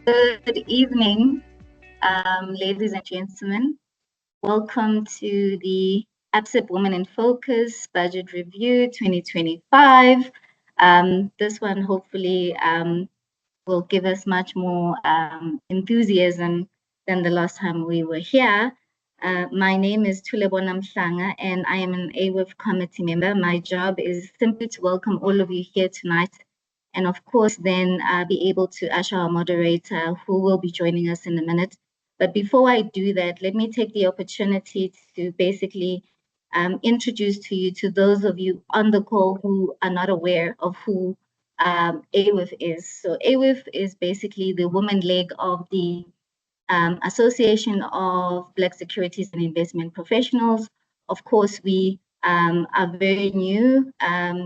Good evening, ladies and gentlemen. Welcome to the ABSIP Women in Focus Budget Review 2025. This one hopefully will give us much more enthusiasm than the last time we were here. My name is Thulebona Mhlanga and I am an AWIF committee member. My job is simply to welcome all of you here tonight and of course then be able to usher our moderator who will be joining us in a minute. But before I do that, let me take the opportunity to basically introduce to you, to those of you on the call who are not aware of who AWIF is. So AWIF is basically the woman leg of the Association of Black Securities and Investment Professionals. Of course, we are very new.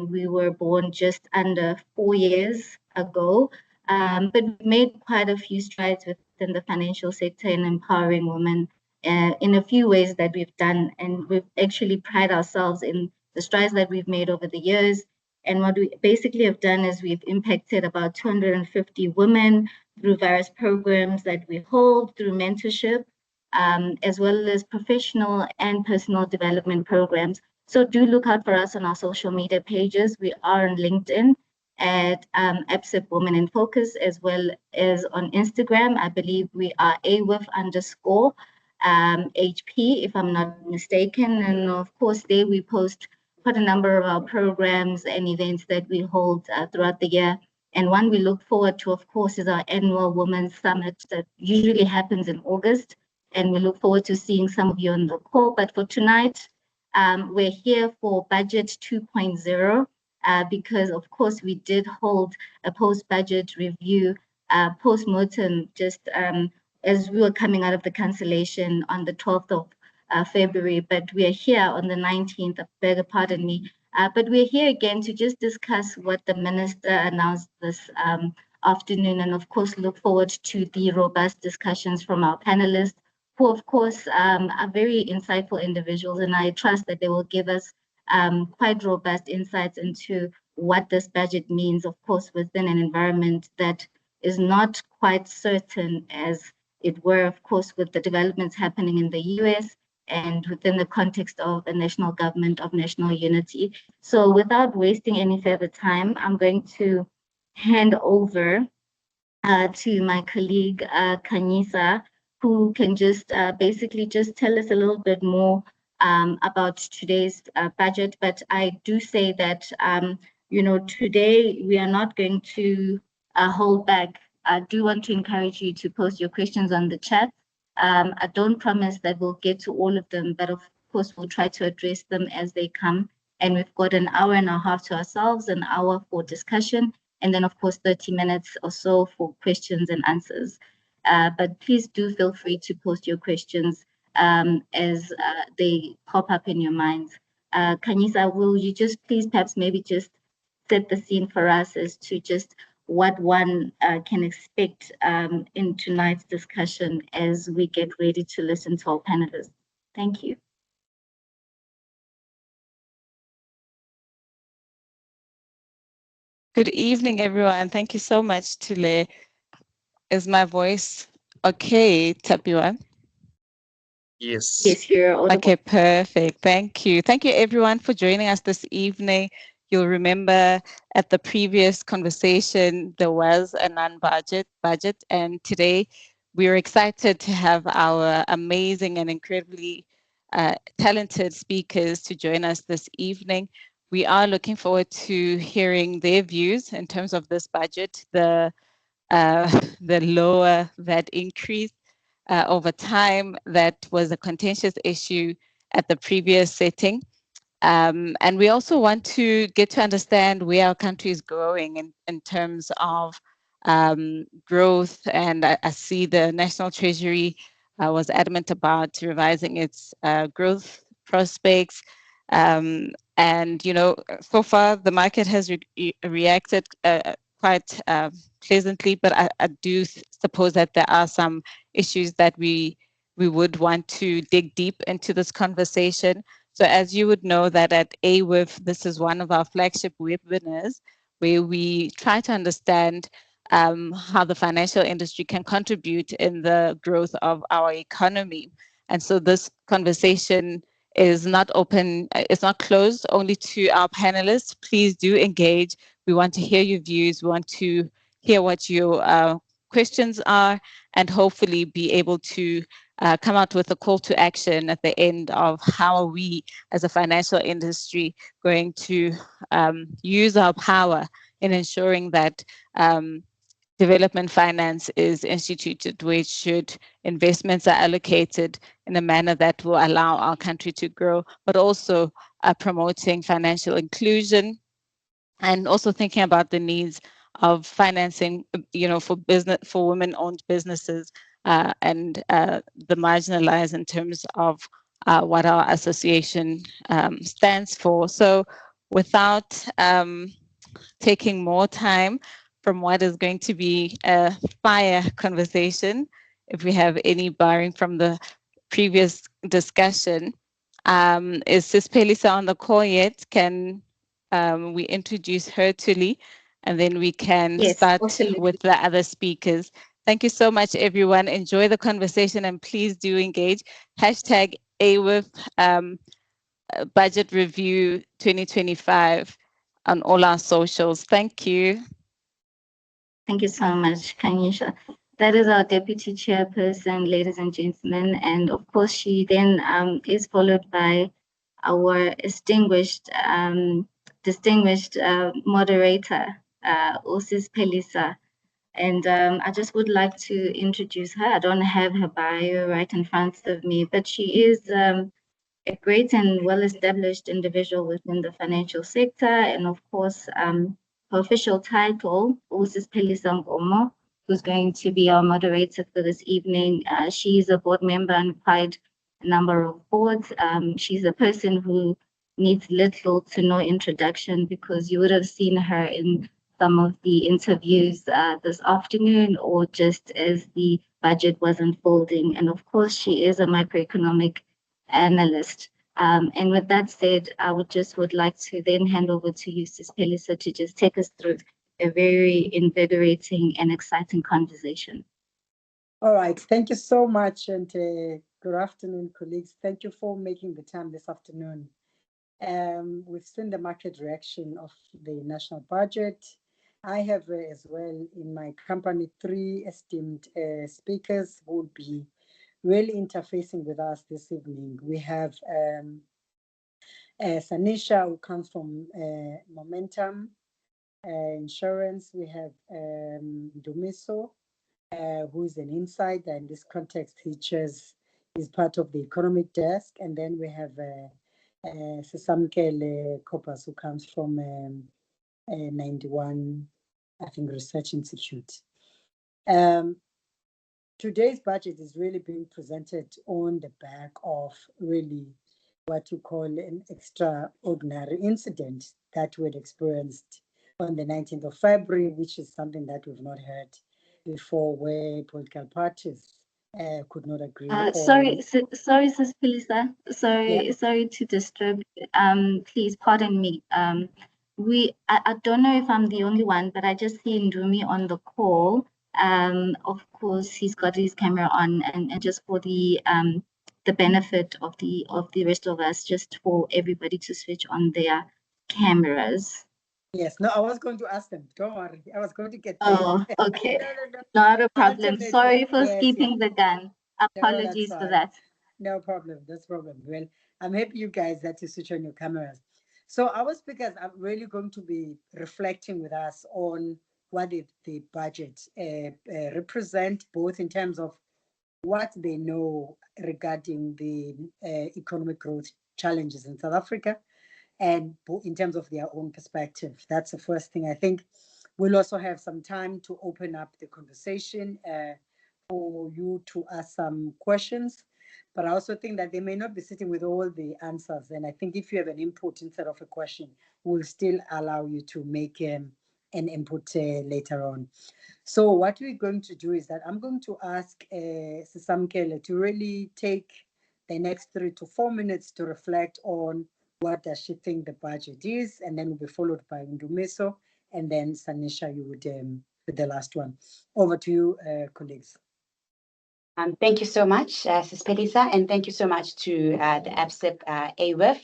We were born just under 4 years ago, but we've made quite a few strides within the financial sector in empowering women in a few ways that we've done. And we've actually pride ourselves in the strides that we've made over the years. And what we basically have done is we've impacted about 250 women through various programs that we hold, through mentorship, as well as professional and personal development programs. So do look out for us on our social media pages. We are on LinkedIn at ABSIP Women in Focus, as well as on Instagram. I believe we are AWIF_HP, if I'm not mistaken. And of course, there we post quite a number of our programs and events that we hold throughout the year. And one we look forward to, of course, is our annual Women's Summit that usually happens in August. And we look forward to seeing some of you on the call. But for tonight, we're here for Budget 2.0 because, of course, we did hold a post-budget review, post-mortem, just as we were coming out of the cancellation on the 12th of February. But we are here on the 19th, beg your pardon me, but we're here again to just discuss what the minister announced this afternoon, and of course look forward to the robust discussions from our panelists, who of course are very insightful individuals, and I trust that they will give us quite robust insights into what this budget means, of course, within an environment that is not quite certain as it were, of course, with the developments happening in the US and within the context of a national government of national unity. So without wasting any further time, I'm going to hand over to my colleague, Kanyisa, who can just basically just tell us a little bit more about today's budget. But I do say that, today we are not going to hold back. I do want to encourage you to post your questions on the chat. I don't promise that we'll get to all of them, but of course, we'll try to address them as they come. And we've got an hour and a half to ourselves, an hour for discussion, and then, of course, 30 minutes or so for questions and answers. But please do feel free to post your questions as they pop up in your minds. Kanyisa, will you just please perhaps maybe just set the scene for us as to just what one can expect in tonight's discussion as we get ready to listen to our panelists. Thank you. Good evening, everyone. Thank you so much, Tule. Is my voice okay, Tapiwa? Yes. Yes, you're audible. Okay, perfect. Thank you. Thank you, everyone, for joining us this evening. You'll remember at the previous conversation, there was a non-budget budget, and today we're excited to have our amazing and incredibly talented speakers to join us this evening. We are looking forward to hearing their views in terms of this budget, the lower VAT increase over time that was a contentious issue at the previous setting. And we also want to get to understand where our country is growing in terms of growth. And I see the National Treasury was adamant about revising its growth prospects. And, so far the market has reacted quite pleasantly, but I do suppose that there are some issues that we would want to dig deep into this conversation. So as you would know that at AWIF, this is one of our flagship webinars where we try to understand how the financial industry can contribute in the growth of our economy. And so this conversation is not open, it's not closed only to our panelists. Please do engage. We want to hear your views. We want to hear what your questions are, and hopefully be able to come out with a call to action at the end of how are we as a financial industry going to use our power in ensuring that development finance is instituted, where investments are allocated in a manner that will allow our country to grow, but also promoting financial inclusion, and also thinking about the needs of financing, for women-owned businesses and the marginalized in terms of what our association stands for. So without taking more time from what is going to be a fire conversation, if we have any barring from the previous discussion, is Sis Phelisa on the call yet? Can we introduce her to Lee, and then we can start with the other speakers. Thank you so much, everyone. Enjoy the conversation, and please do engage. Hashtag AWIF Budget Review 2025 on all our socials. Thank you. Thank you so much, Kanyisha. That is our deputy chairperson, ladies and gentlemen. And of course, she then is followed by our distinguished moderator, Sis Phelisa. And I just would like to introduce her. I don't have her bio right in front of me, but she is a great and well-established individual within the financial sector. And of course, her official title, Sis Phelisa Nkomo, who's going to be our moderator for this evening. She is a board member on quite a number of boards. She's a person who needs little to no introduction, because you would have seen her in some of the interviews this afternoon, or just as the budget was unfolding. And of course, she is a macroeconomic analyst. And with that said, I would like to then hand over to you, Sis Phelisa, to just take us through a very invigorating and exciting conversation. All right, thank you so much, and good afternoon, colleagues. Thank you for making the time this afternoon. We've seen the market reaction of the national budget. I have as well in my company 3 esteemed speakers who will be really interfacing with us this evening. We have Sanisha, who comes from Momentum Insurance. We have Ndumiso, who is an insider. In this context, he chairs, is part of the economic desk. And then we have Sisamkele Kobus, who comes from 91, I think, Research Institute. Today's budget is really being presented on the back of really what you call an extraordinary incident that we had experienced on the 19th of February, which is something that we've not heard before, where political parties could not agree. Sorry, Sis Phelisa. Sorry to disturb. Please pardon me. I don't know if I'm the only one, but I just see Ndumi on the call. Of course, he's got his camera on, and just for the benefit of the rest of us, just for everybody to switch on their cameras. Yes, no, I was going to ask them. Don't worry, I was going to get. Oh, okay. No. Not a problem. Sorry for skipping the gun. Apologies for that. No problem. That's problem. Well, I'm happy you guys had to switch on your cameras. So our speakers are really going to be reflecting with us on what the budget represent, both in terms of what they know regarding the economic growth challenges in South Africa, and in terms of their own perspective. That's the first thing. I think we'll also have some time to open up the conversation for you to ask some questions. But I also think that they may not be sitting with all the answers. And I think if you have an input instead of a question, we'll still allow you to make an input later on. So what we're going to do is that I'm going to ask Sisamkele to really take the next 3 to 4 minutes to reflect on what does she think the budget is, and then will be followed by Ndumiso, and then Sanisha, you would with the last one. Over to you, colleagues. Thank you so much, Sis Phelisa, and thank you so much to the ABSIP AWIF.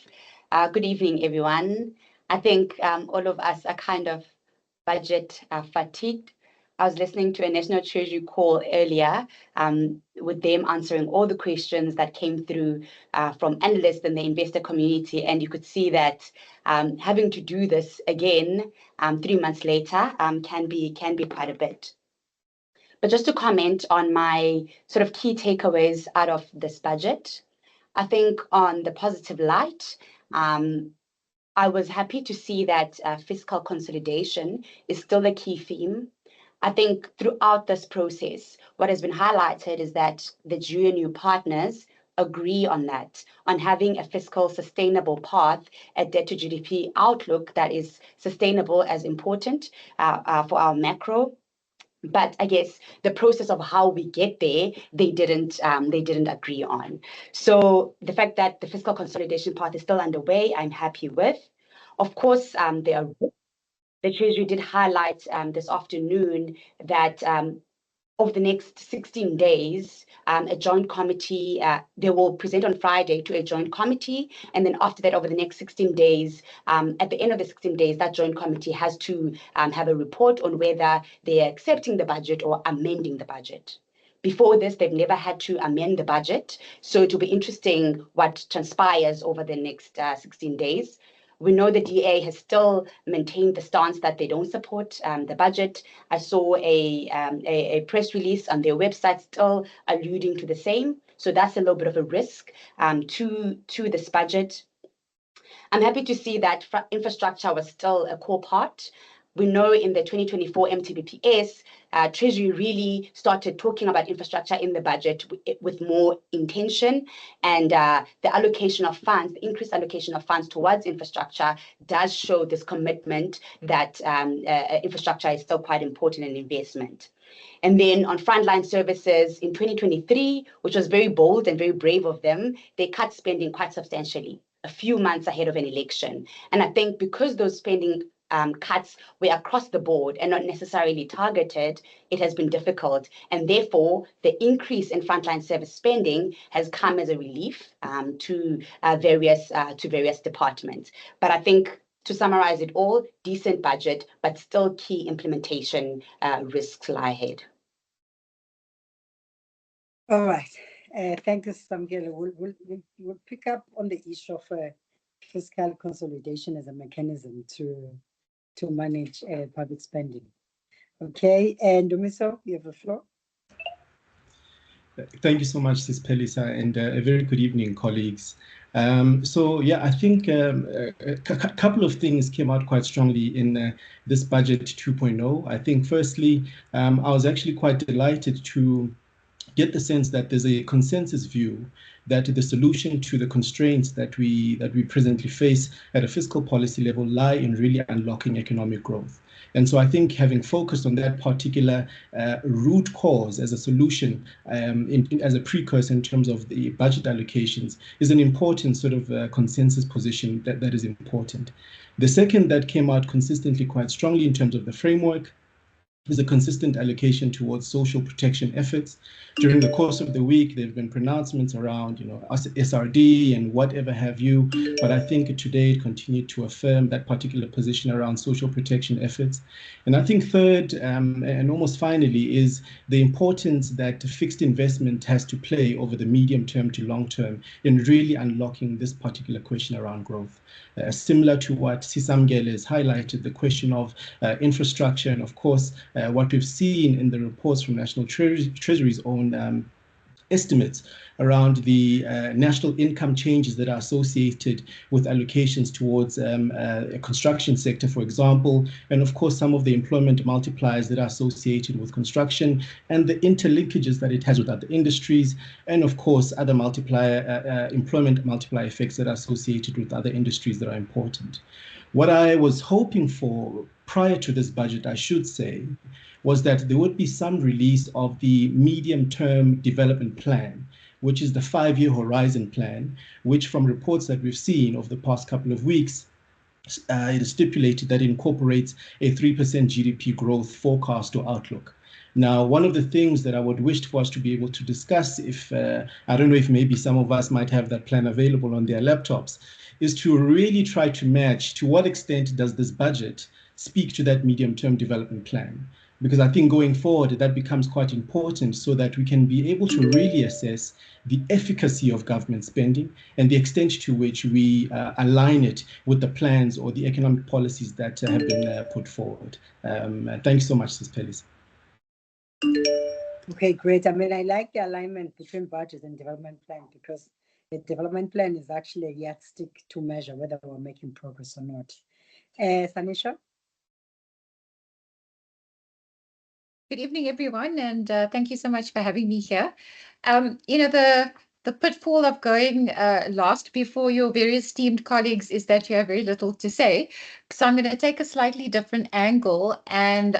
Good evening, everyone. I think all of us are kind of budget fatigued. I was listening to a National Treasury call earlier with them answering all the questions that came through from analysts and the investor community, and you could see that having to do this again 3 months later can be quite a bit. But just to comment on my sort of key takeaways out of this budget, I think on the positive light, I was happy to see that fiscal consolidation is still a key theme. I think throughout this process, what has been highlighted is that the GNU partners agree on that, on having a fiscal sustainable path, a debt to GDP outlook that is sustainable as important for our macro. But I guess the process of how we get there, they didn't agree on. So the fact that the fiscal consolidation path is still underway, I'm happy with. Of course, the Treasury did highlight this afternoon that over the next 16 days, a joint committee, they will present on Friday to a joint committee. And then after that, over the next 16 days, at the end of the 16 days, that joint committee has to have a report on whether they are accepting the budget or amending the budget. Before this, they've never had to amend the budget. So it'll be interesting what transpires over the next 16 days. We know the DA has still maintained the stance that they don't support the budget. I saw a press release on their website still alluding to the same. So that's a little bit of a risk to this budget. I'm happy to see that infrastructure was still a core part. We know in the 2024 MTBPS, Treasury really started talking about infrastructure in the budget with more intention, and the allocation of funds, the increased allocation of funds towards infrastructure does show this commitment that infrastructure is still quite important in investment. And then on frontline services in 2023, which was very bold and very brave of them, they cut spending quite substantially, a few months ahead of an election. And I think because those spending cuts were across the board and not necessarily targeted, it has been difficult. And therefore, the increase in frontline service spending has come as a relief to various departments. But I think to summarize it all, decent budget, but still key implementation risks lie ahead. All right. Thank you, Sisamkele. We'll pick up on the issue of fiscal consolidation as a mechanism to manage public spending. Okay, and Ndumiso, you have the floor. Thank you so much, Sis Phelisa, and a very good evening, colleagues. So yeah, I think a couple of things came out quite strongly in this budget 2.0. I think firstly, I was actually quite delighted to get the sense that there's a consensus view that the solution to the constraints that we presently face at a fiscal policy level lie in really unlocking economic growth. And so I think having focused on that particular root cause as a solution, as a precursor in terms of the budget allocations, is an important sort of consensus position that is important. The second that came out consistently quite strongly in terms of the framework is a consistent allocation towards social protection efforts. During the course of the week, there have been pronouncements around, SRD and whatever have you, but I think today it continued to affirm that particular position around social protection efforts. And I think third, and almost finally, is the importance that fixed investment has to play over the medium term to long term in really unlocking this particular question around growth. Similar to what Sisamkele has highlighted, the question of infrastructure, and of course, what we've seen in the reports from National Treasury's own estimates around the national income changes that are associated with allocations towards a construction sector, for example, and of course some of the employment multipliers that are associated with construction and the interlinkages that it has with other industries, and of course other employment multiplier effects that are associated with other industries that are important. What I was hoping for prior to this budget, I should say, was that there would be some release of the medium-term development plan, which is the 5-year horizon plan, which from reports that we've seen over the past couple of weeks it is stipulated that it incorporates a 3% GDP growth forecast or outlook. Now, one of the things that I would wish for us to be able to discuss, if I don't know if maybe some of us might have that plan available on their laptops, is to really try to match to what extent does this budget speak to that medium-term development plan. Because I think going forward, that becomes quite important so that we can be able to really assess the efficacy of government spending and the extent to which we align it with the plans or the economic policies that have been put forward. Thanks so much, Ms. Phelisa. Okay, great. I mean, I like the alignment between budget and development plan, because the development plan is actually a yardstick to measure whether we're making progress or not. Sanisha? Good evening, everyone, and thank you so much for having me here. The pitfall of going last before your very esteemed colleagues is that you have very little to say. So I'm going to take a slightly different angle and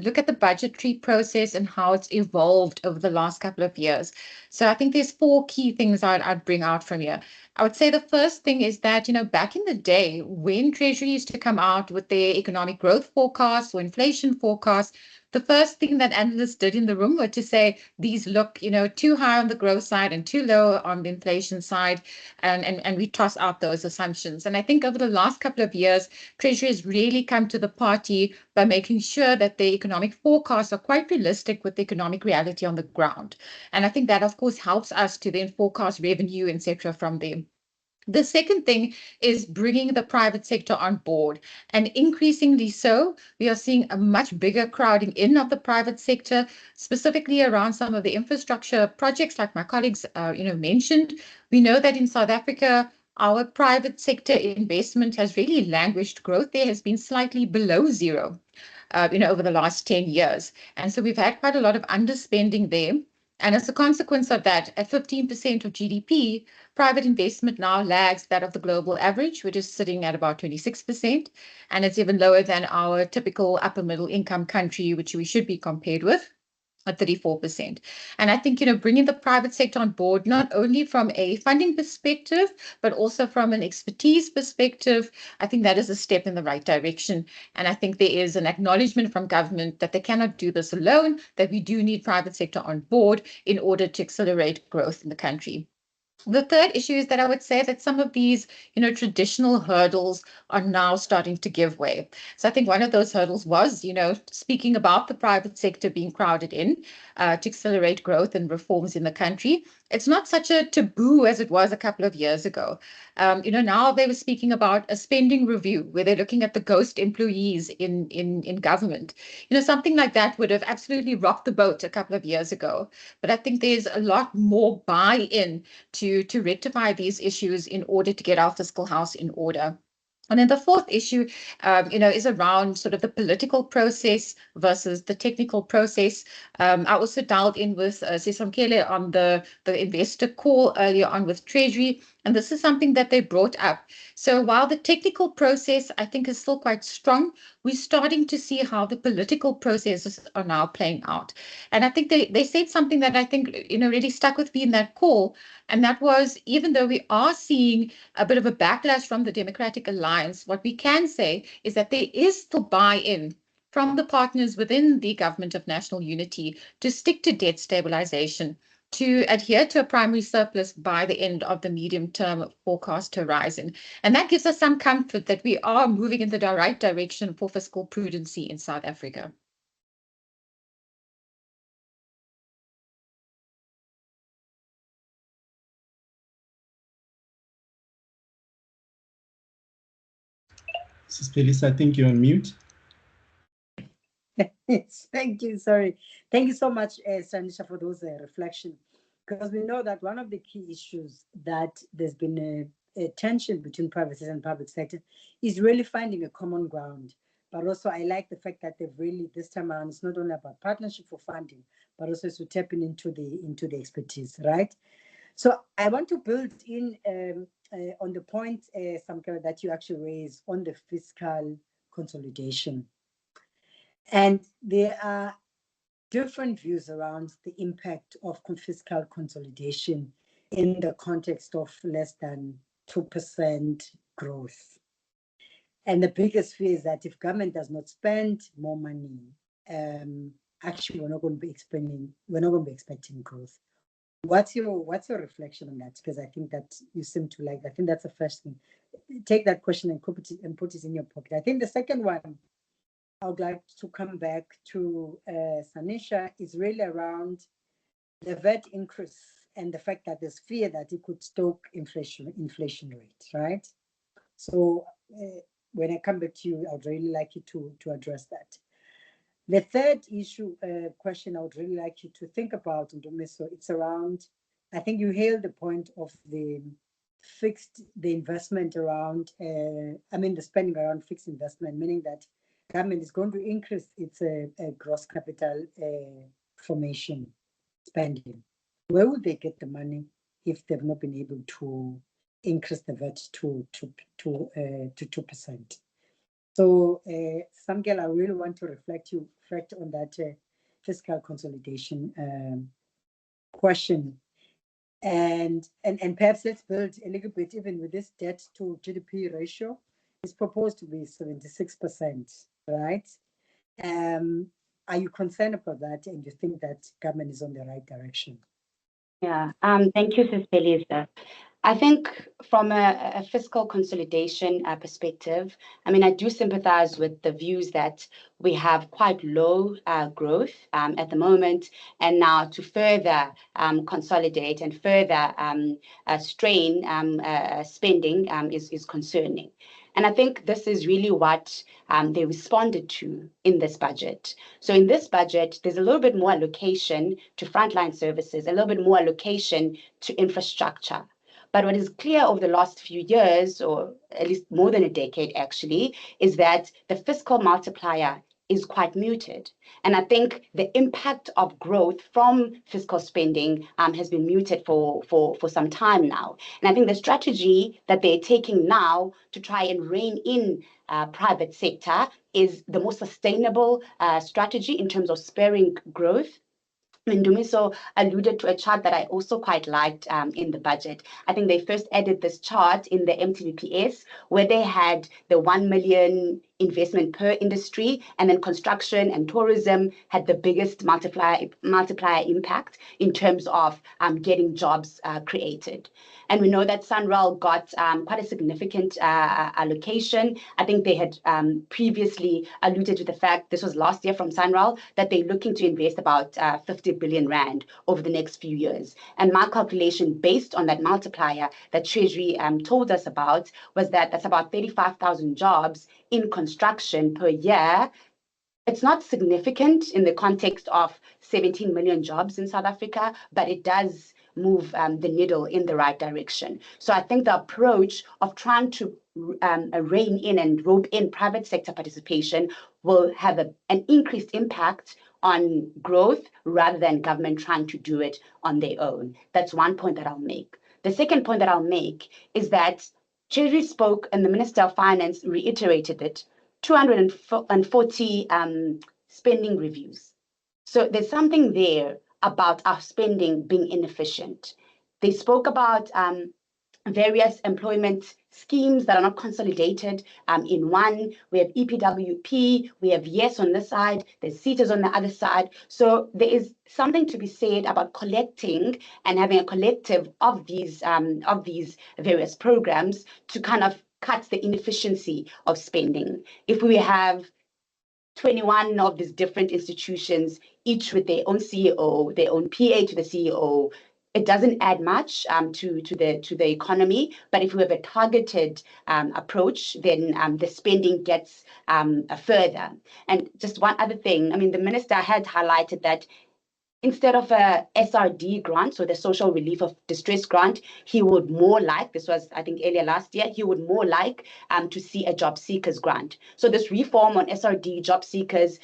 look at the budgetary process and how it's evolved over the last couple of years. So I think there's 4 key things I'd bring out from here. I would say the first thing is that, back in the day, when Treasury used to come out with their economic growth forecasts or inflation forecasts, the first thing that analysts did in the room were to say, these look, too high on the growth side and too low on the inflation side, and we toss out those assumptions. And I think over the last couple of years, Treasury has really come to the party by making sure that the economic forecasts are quite realistic with the economic reality on the ground. And I think that, of course, helps us to then forecast revenue, etc., from them. The second thing is bringing the private sector on board, and increasingly so, we are seeing a much bigger crowding in of the private sector, specifically around some of the infrastructure projects like my colleagues mentioned. We know that in South Africa, our private sector investment has really languished. Growth there has been slightly below zero, over the last 10 years. And so we've had quite a lot of underspending there. And as a consequence of that, at 15% of GDP, private investment now lags that of the global average, which is sitting at about 26%. And it's even lower than our typical upper middle income country, which we should be compared with, at 34%. And I think, bringing the private sector on board, not only from a funding perspective, but also from an expertise perspective, I think that is a step in the right direction. And I think there is an acknowledgement from government that they cannot do this alone, that we do need private sector on board in order to accelerate growth in the country. The third issue is that I would say that some of these, traditional hurdles are now starting to give way. So I think one of those hurdles was, speaking about the private sector being crowded in to accelerate growth and reforms in the country. It's not such a taboo as it was a couple of years ago. Now they were speaking about a spending review where they're looking at the ghost employees in government. Something like that would have absolutely rocked the boat a couple of years ago. But I think there's a lot more buy-in to rectify these issues in order to get our fiscal house in order. And then the fourth issue, is around sort of the political process versus the technical process. I also dialed in with Sisamkele on the investor call earlier on with Treasury, and this is something that they brought up. So while the technical process, I think, is still quite strong, we're starting to see how the political processes are now playing out. And I think they said something that I think, really stuck with me in that call, and that was, even though we are seeing a bit of a backlash from the Democratic Alliance, what we can say is that there is still buy-in from the partners within the Government of National Unity to stick to debt stabilization, to adhere to a primary surplus by the end of the medium-term forecast horizon. And that gives us some comfort that we are moving in the right direction for fiscal prudency in South Africa. Ms. Phelisa, I think you're on mute. Yes, thank you. Sorry. Thank you so much, Sanisha, for those reflections. Because we know that one of the key issues that there's been a tension between private sector and public sector is really finding a common ground. But also, I like the fact that they've really, this time around, it's not only about partnership for funding, but also to tapping into the expertise, right? So I want to build in on the point, Sisamkele, that you actually raised on the fiscal consolidation. And there are different views around the impact of fiscal consolidation in the context of less than 2% growth. And the biggest fear is that if government does not spend more money, actually we're not going to be expecting growth. What's your reflection on that? Because I think that you seem to like. I think that's the first thing. Take that question and put it in your pocket. I think the second one I would like to come back to Sanisha is really around the VAT increase and the fact that there's fear that it could stoke inflation rate, right? So when I come back to you, I would really like you to address that. The third issue question I would really like you to think about, Ndumiso, it's around, I think you hailed the point of the investment around, the spending around fixed investment, meaning that government is going to increase its gross capital formation spending. Where would they get the money if they've not been able to increase the VAT to 2%? So, Sisamkele, I really want to reflect on that fiscal consolidation question, and perhaps let's build a little bit. Even with this debt to GDP ratio, it's proposed to be 76%, right? Are you concerned about that, and you think that government is on the right direction? Yeah. Thank you, Phelisa. I think from a fiscal consolidation perspective, I do sympathize with the views that we have quite low growth at the moment, and now to further consolidate and further strain spending is concerning. And I think this is really what they responded to in this budget. So in this budget, there's a little bit more allocation to frontline services, a little bit more allocation to infrastructure. But what is clear over the last few years, or at least more than a decade actually, is that the fiscal multiplier is quite muted. And I think the impact of growth from fiscal spending has been muted for some time now. And I think the strategy that they're taking now to try and rein in private sector is the most sustainable strategy in terms of spurring growth. Ndumiso alluded to a chart that I also quite liked in the budget. I think they first added this chart in the MTBPS where they had the 1 million investment per industry, and then construction and tourism had the biggest multiplier impact in terms of getting jobs created. And we know that SANRAL got quite a significant allocation. I think they had previously alluded to the fact, this was last year from SANRAL, that they're looking to invest about 50 billion rand over the next few years. And my calculation based on that multiplier that Treasury told us about was that that's about 35,000 jobs in construction per year. It's not significant in the context of 17 million jobs in South Africa, but it does move the needle in the right direction. So I think the approach of trying to rein in and rope in private sector participation will have an increased impact on growth rather than government trying to do it on their own. That's one point that I'll make. The second point that I'll make is that Treasury spoke and the Minister of Finance reiterated it, 240 spending reviews. So there's something there about our spending being inefficient. They spoke about various employment schemes that are not consolidated in one. We have EPWP, we have YES on this side, there's CETAs on the other side. So there is something to be said about collecting and having a collective of these various programs to kind of cut the inefficiency of spending. If we have 21 of these different institutions, each with their own CEO, their own PA to the CEO, it doesn't add much to the economy. But if we have a targeted approach, then the spending gets further. And just one other thing, the minister had highlighted that instead of a SRD grant, so the social relief of distress grant, he would more like, this was I think earlier last year, he would more like to see a job seekers grant. So this reform on SRD, job seekers,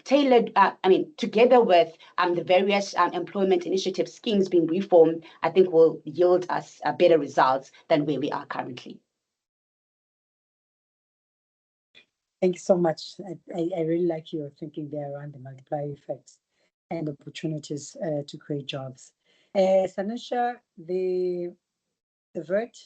tailored, together with the various employment initiative schemes being reformed, I think will yield us better results than where we are currently. Thank you so much. I really like your thinking there around the multiplier effects and opportunities to create jobs. Sanisha, the VAT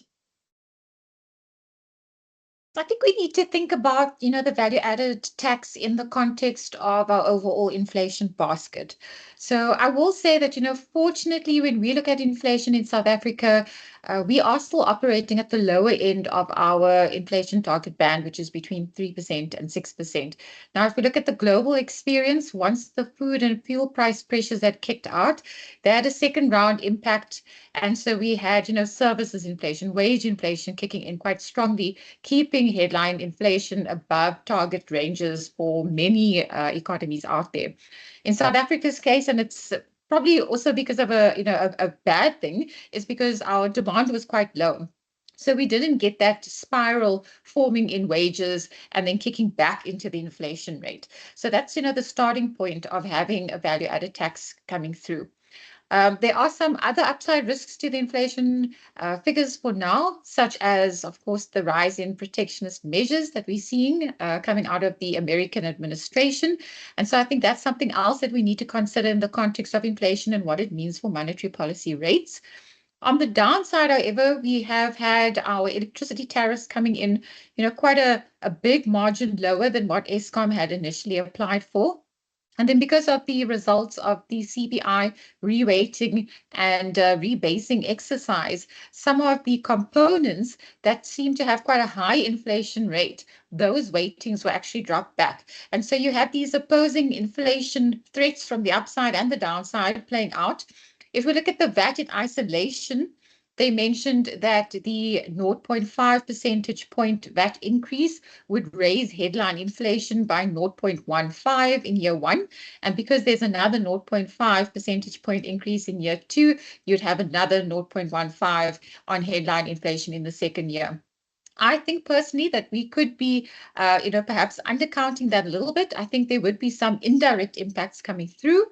I think we need to think about, the value-added tax in the context of our overall inflation basket. So I will say that, fortunately, when we look at inflation in South Africa, we are still operating at the lower end of our inflation target band, which is between 3% and 6%. Now, if we look at the global experience, once the food and fuel price pressures had kicked out, they had a second round impact. And so we had, services inflation, wage inflation kicking in quite strongly, keeping headline inflation above target ranges for many economies out there. In South Africa's case, and it's probably also because of a bad thing, is because our demand was quite low. So we didn't get that spiral forming in wages and then kicking back into the inflation rate. So that's, the starting point of having a value-added tax coming through. There are some other upside risks to the inflation figures for now, such as, of course, the rise in protectionist measures that we're seeing coming out of the American administration. And so I think that's something else that we need to consider in the context of inflation and what it means for monetary policy rates. On the downside, however, we have had our electricity tariffs coming in, quite a big margin lower than what Eskom had initially applied for. And then because of the results of the CPI reweighting and rebasing exercise, some of the components that seem to have quite a high inflation rate, those weightings were actually dropped back. And so you have these opposing inflation threats from the upside and the downside playing out. If we look at the VAT in isolation, they mentioned that the 0.5 percentage point VAT increase would raise headline inflation by 0.15 in year one. And because there's another 0.5 percentage point increase in year two, you'd have another 0.15 on headline inflation in the second year. I think personally that we could be, perhaps undercounting that a little bit. I think there would be some indirect impacts coming through.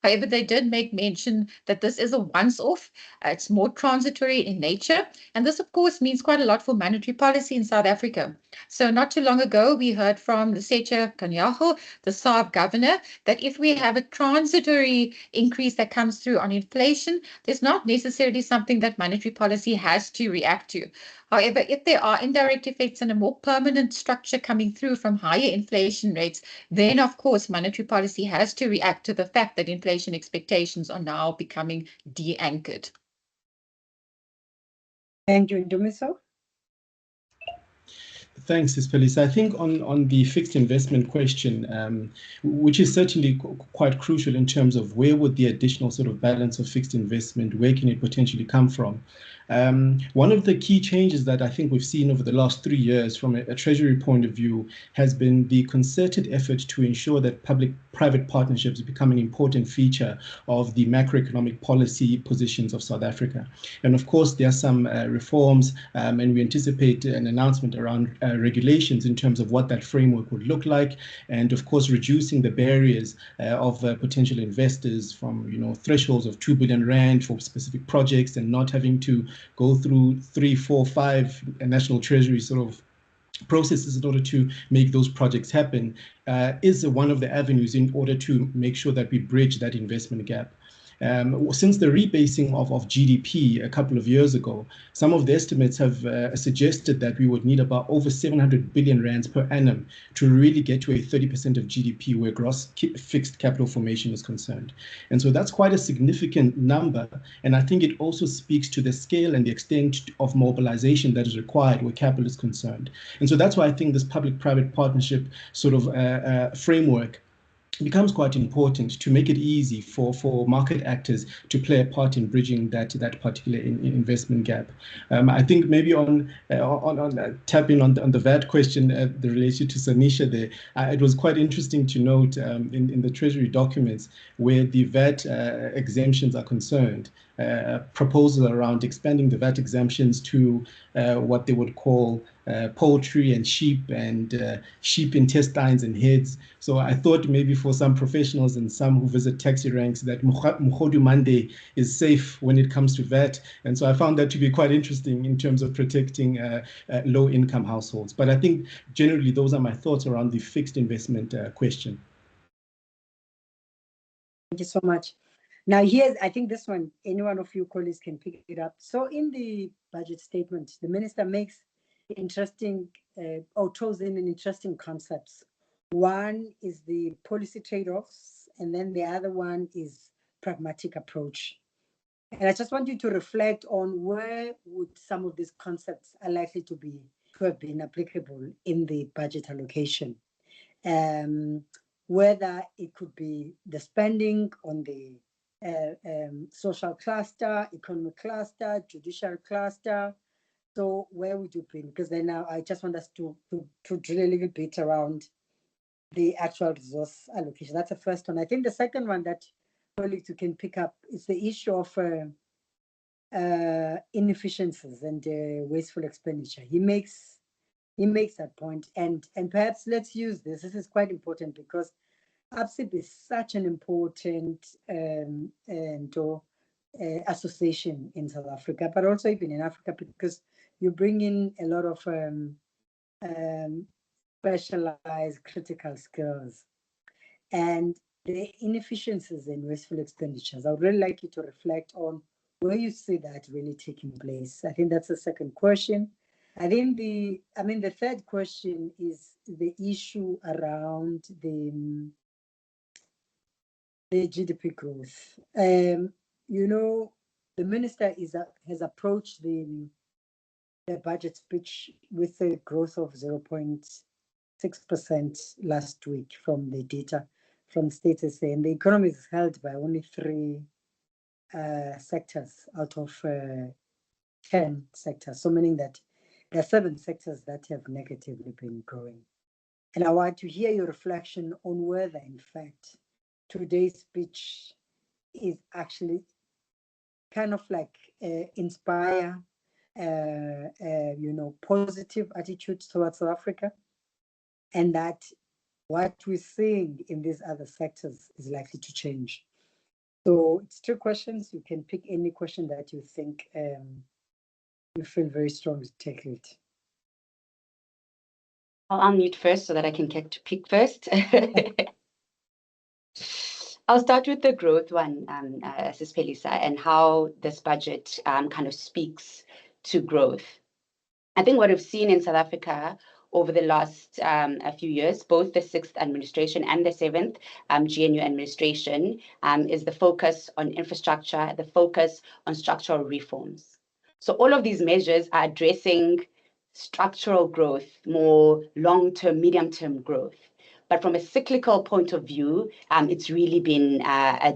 However, they did make mention that this is a once-off. It's more transitory in nature. And this, of course, means quite a lot for monetary policy in South Africa. So not too long ago, we heard from Lesetja Kganyago, the SARB governor, that if we have a transitory increase that comes through on inflation, there's not necessarily something that monetary policy has to react to. However, if there are indirect effects and a more permanent structure coming through from higher inflation rates, then of course monetary policy has to react to the fact that inflation expectations are now becoming de-anchored. Thank you, Ndumiso. Thanks, Phelisa. I think on the fixed investment question, which is certainly quite crucial in terms of where would the additional sort of balance of fixed investment, where can it potentially come from? One of the key changes that I think we've seen over the last 3 years from a Treasury point of view has been the concerted effort to ensure that public-private partnerships become an important feature of the macroeconomic policy positions of South Africa. And of course, there are some reforms, and we anticipate an announcement around regulations in terms of what that framework would look like, and of course, reducing the barriers of potential investors from thresholds of 2 billion rand for specific projects and not having to go through 3, 4, 5 National Treasury sort of processes in order to make those projects happen is one of the avenues in order to make sure that we bridge that investment gap. Since the rebasing of GDP a couple of years ago, some of the estimates have suggested that we would need about over 700 billion rands per annum to really get to a 30% of GDP where gross fixed capital formation is concerned. And so that's quite a significant number. And I think it also speaks to the scale and the extent of mobilization that is required where capital is concerned. And so that's why I think this public-private partnership sort of framework becomes quite important to make it easy for market actors to play a part in bridging that particular investment gap. I think maybe on tapping on the VAT question related to Sanisha there, it was quite interesting to note in the Treasury documents where the VAT exemptions are concerned, proposal around expanding the VAT exemptions to what they would call poultry and sheep intestines and heads. So I thought maybe for some professionals and some who visit taxi ranks that Mukhodu Monday is safe when it comes to VAT. And so I found that to be quite interesting in terms of protecting low-income households. But I think generally those are my thoughts around the fixed investment question. Thank you so much. Now I think this one, any one of you colleagues can pick it up. So in the budget statement, the minister makes interesting or chosen in interesting concepts. One is the policy trade-offs, and then the other one is pragmatic approach. And I just want you to reflect on where would some of these concepts are likely to have been applicable in the budget allocation. Whether it could be the spending on the social cluster, economic cluster, judicial cluster. So where would you bring? Because then now I just want us to drill a little bit around the actual resource allocation. That's the first one. I think the second one that colleagues you can pick up is the issue of inefficiencies and wasteful expenditure. He makes that point, and perhaps let's use this. This is quite important because ABSIP is such an important association in South Africa, but also even in Africa, because you bring in a lot of specialized critical skills. And the inefficiencies in wasteful expenditures, I would really like you to reflect on where you see that really taking place. I think that's the second question. I think the third question is the issue around the GDP growth. You know, the minister has approached the budget speech with a growth of 0.6% last week from the data from State SA, and the economy is held by only 3 sectors out of 10 sectors. So meaning that there are 7 sectors that have negatively been growing. And I want to hear your reflection on whether, in fact, today's speech is actually kind of like inspire, positive attitudes towards South Africa, and that what we're seeing in these other sectors is likely to change. So it's 2 questions. You can pick any question that you think you feel very strong to take it. I'll unmute first so that I can get to pick first. I'll start with the growth one, Sis Phelisa, and how this budget kind of speaks to growth. I think what we've seen in South Africa over the last a few years, both the 6th administration and the 7th GNU administration, is the focus on infrastructure, the focus on structural reforms. So all of these measures are addressing structural growth, more long-term, medium-term growth. But from a cyclical point of view, it's really been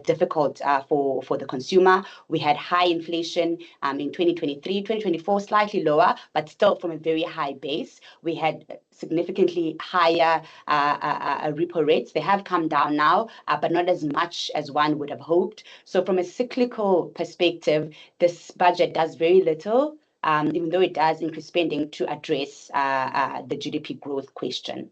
difficult for the consumer. We had high inflation in 2023, 2024, slightly lower, but still from a very high base. We had significantly higher repo rates. They have come down now, but not as much as one would have hoped. So from a cyclical perspective, this budget does very little, even though it does increase spending to address the GDP growth question.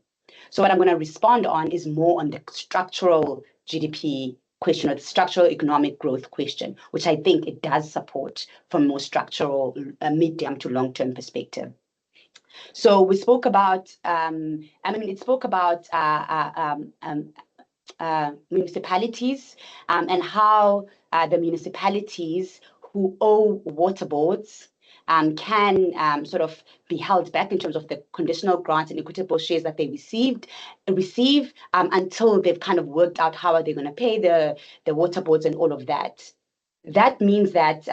So what I'm going to respond on is more on the structural GDP question, or the structural economic growth question, which I think it does support from a more structural medium to long-term perspective. So we spoke about, it spoke about municipalities and how the municipalities who owe water boards can sort of be held back in terms of the conditional grants and equitable shares that they receive until they've kind of worked out how are they going to pay the water boards and all of that. That means that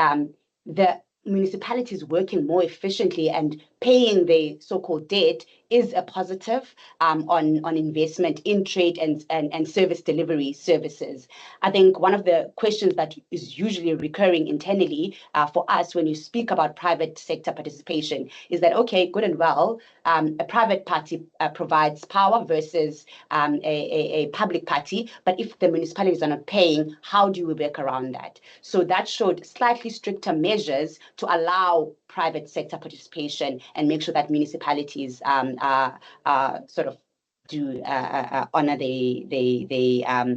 the municipalities working more efficiently and paying the so-called debt is a positive on investment in trade and service delivery services. I think one of the questions that is usually recurring internally for us when you speak about private sector participation is that, okay, good and well, a private party provides power versus a public party, but if the municipalities are not paying, how do we work around that? So that showed slightly stricter measures to allow private sector participation and make sure that municipalities sort of do honor their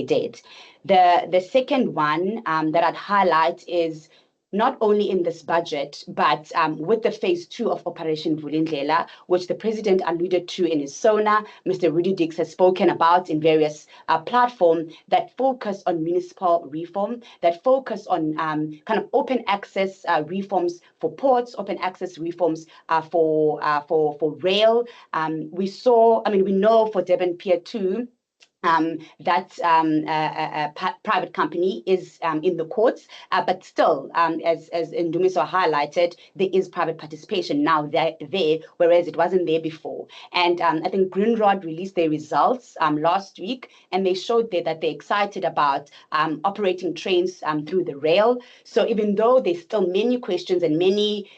debt. The second one that I'd highlight is not only in this budget, but with the phase 2 of Operation Vulindlela, which the president alluded to in his SONA, Mr. Rudy Dix has spoken about in various platforms that focus on municipal reform, that focus on kind of open access reforms for ports, open access reforms for rail. We know for Durban Pier 2, that private company is in the courts, but still, as Ndumiso highlighted, there is private participation now there, whereas it wasn't there before. And I think Greenrod released their results last week, and they showed there that they're excited about operating trains through the rail. So even though there's still many questions and many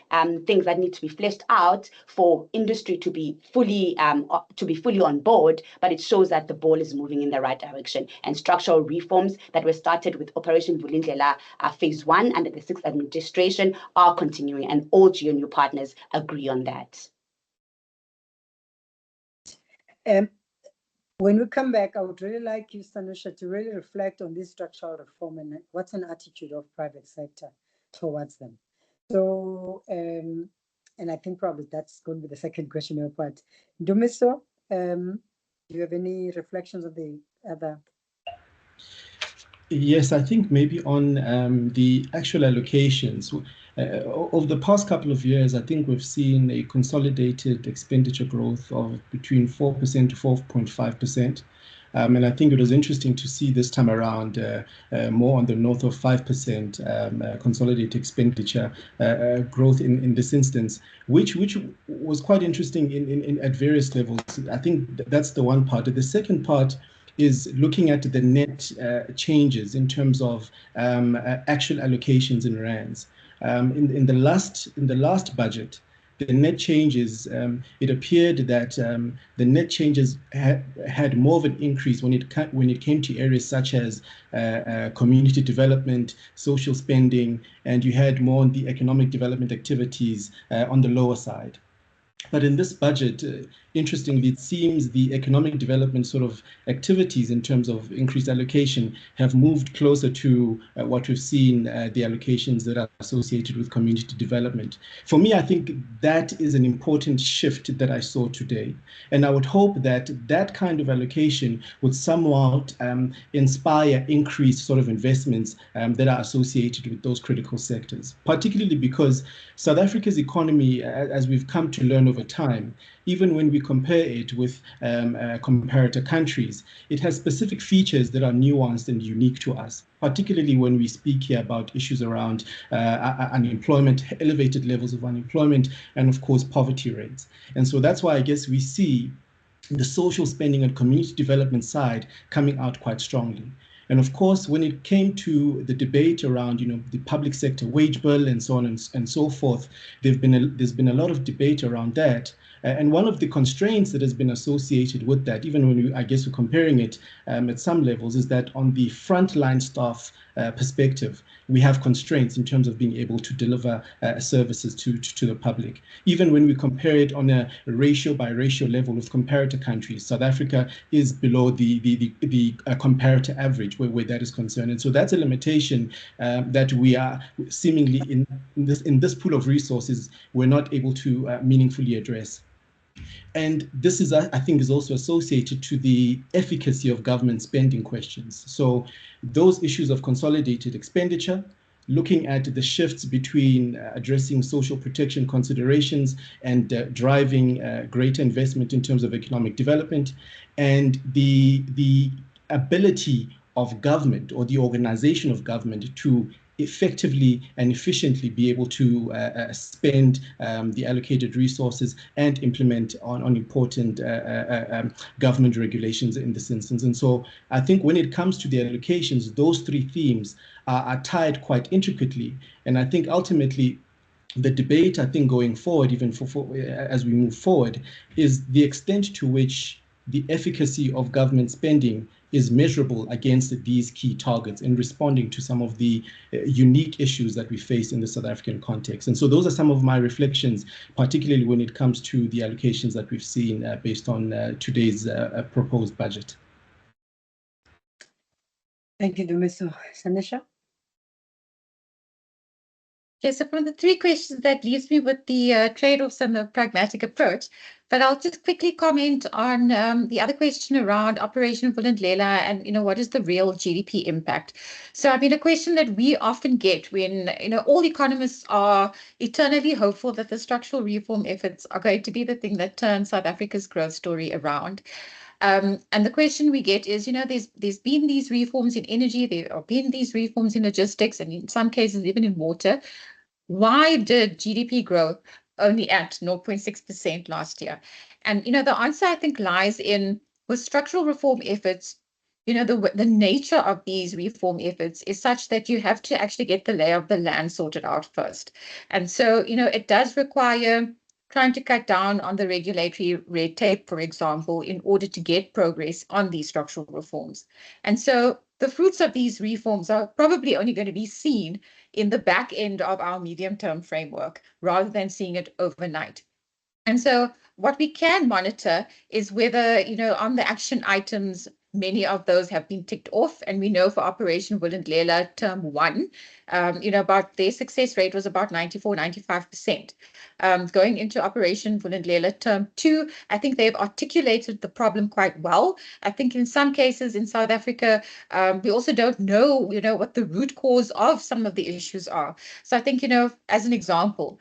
things that need to be fleshed out for industry to be fully on board, but it shows that the ball is moving in the right direction, and structural reforms that were started with Operation Vulindlela phase 1 under the 6th administration are continuing, and all GNU partners agree on that. When we come back, I would really like you, Sanisha, to really reflect on this structural reform and what's an attitude of private sector towards them. So, and I think probably that's going to be the second question. But Ndumiso, do you have any reflections of the other? Yes, I think maybe on the actual allocations. Over the past couple of years, I think we've seen a consolidated expenditure growth of between 4% to 4.5%. And I think it was interesting to see this time around more on the north of 5% consolidated expenditure growth in this instance, which was quite interesting at various levels. I think that's the one part. The second part is looking at the net changes in terms of actual allocations in rands. In the last budget, the net changes, it appeared that the net changes had more of an increase when it came to areas such as community development, social spending, and you had more on the economic development activities on the lower side. But in this budget, interestingly, it seems the economic development sort of activities in terms of increased allocation have moved closer to what we've seen, the allocations that are associated with community development. For me, I think that is an important shift that I saw today. And I would hope that that kind of allocation would somewhat inspire increased sort of investments that are associated with those critical sectors, particularly because South Africa's economy, as we've come to learn over time, even when we compare it with comparator countries, it has specific features that are nuanced and unique to us, particularly when we speak here about issues around unemployment, elevated levels of unemployment, and of course, poverty rates. And so that's why I guess we see the social spending and community development side coming out quite strongly. And of course, when it came to the debate around, the public sector wage bill and so on and so forth, there's been a lot of debate around that. And one of the constraints that has been associated with that, even when we're comparing it at some levels, is that on the frontline staff perspective, we have constraints in terms of being able to deliver services to the public. Even when we compare it on a ratio by ratio level with comparator countries, South Africa is below the comparator average where that is concerned. And so that's a limitation that we are seemingly in this pool of resources, we're not able to meaningfully address. And this is, I think, is also associated to the efficacy of government spending questions. So those issues of consolidated expenditure, looking at the shifts between addressing social protection considerations and driving greater investment in terms of economic development, and the ability of government or the organization of government to effectively and efficiently be able to spend the allocated resources and implement on important government regulations in this instance. And so I think when it comes to the allocations, those three themes are tied quite intricately. And I think ultimately the debate, I think, going forward, even as we move forward, is the extent to which the efficacy of government spending is measurable against these key targets in responding to some of the unique issues that we face in the South African context. And so those are some of my reflections, particularly when it comes to the allocations that we've seen based on today's proposed budget. Thank you, Ndumiso. Sanisha? Okay, so from the three questions, that leaves me with the trade-offs and the pragmatic approach. But I'll just quickly comment on the other question around Operation Vulindlela and, what is the real GDP impact? So, I mean, a question that we often get when, all economists are eternally hopeful that the structural reform efforts are going to be the thing that turns South Africa's growth story around. And the question we get is, there's been these reforms in energy, there have been these reforms in logistics, and in some cases, even in water. Why did GDP grow only at 0.6% last year? And, the answer, I think, lies in with structural reform efforts. The nature of these reform efforts is such that you have to actually get the lay of the land sorted out first. And so, it does require trying to cut down on the regulatory red tape, for example, in order to get progress on these structural reforms. And so the fruits of these reforms are probably only going to be seen in the back end of our medium-term framework rather than seeing it overnight. And so what we can monitor is whether, on the action items, many of those have been ticked off. And we know for Operation Vulindlela Term 1, about their success rate was about 94, 95%. Going into Operation Vulindlela Term 2, I think they've articulated the problem quite well. I think in some cases in South Africa, we also don't know, what the root cause of some of the issues are. So I think, as an example,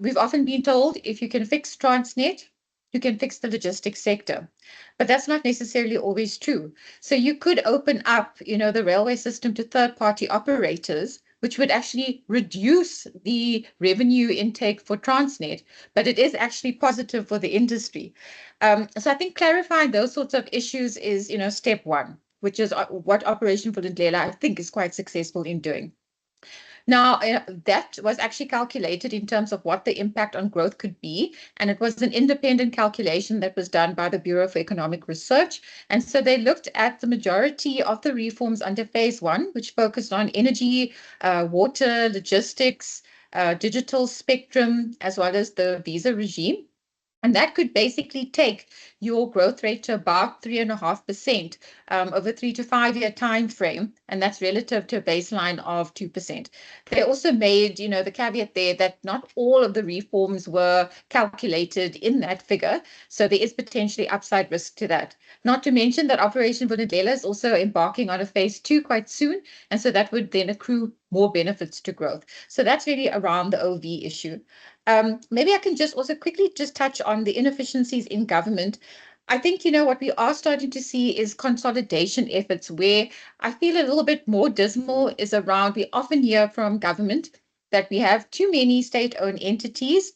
we've often been told if you can fix Transnet, you can fix the logistics sector. But that's not necessarily always true. So you could open up, the railway system to third-party operators, which would actually reduce the revenue intake for Transnet, but it is actually positive for the industry. So I think clarifying those sorts of issues is, step one, which is what Operation Vulindlela, I think, is quite successful in doing. Now, that was actually calculated in terms of what the impact on growth could be, and it was an independent calculation that was done by the Bureau for Economic Research. And so they looked at the majority of the reforms under phase one, which focused on energy, water, logistics, digital spectrum, as well as the visa regime. And that could basically take your growth rate to about 3.5% over 3 to 5 year time frame, and that's relative to a baseline of 2%. They also made, the caveat there that not all of the reforms were calculated in that figure, so there is potentially upside risk to that. Not to mention that Operation Vulindlela is also embarking on a phase 2 quite soon, and so that would then accrue more benefits to growth. So that's really around the OV issue. Maybe I can just also quickly just touch on the inefficiencies in government. I think, what we are starting to see is consolidation efforts where I feel a little bit more dismal is around, we often hear from government that we have too many state-owned entities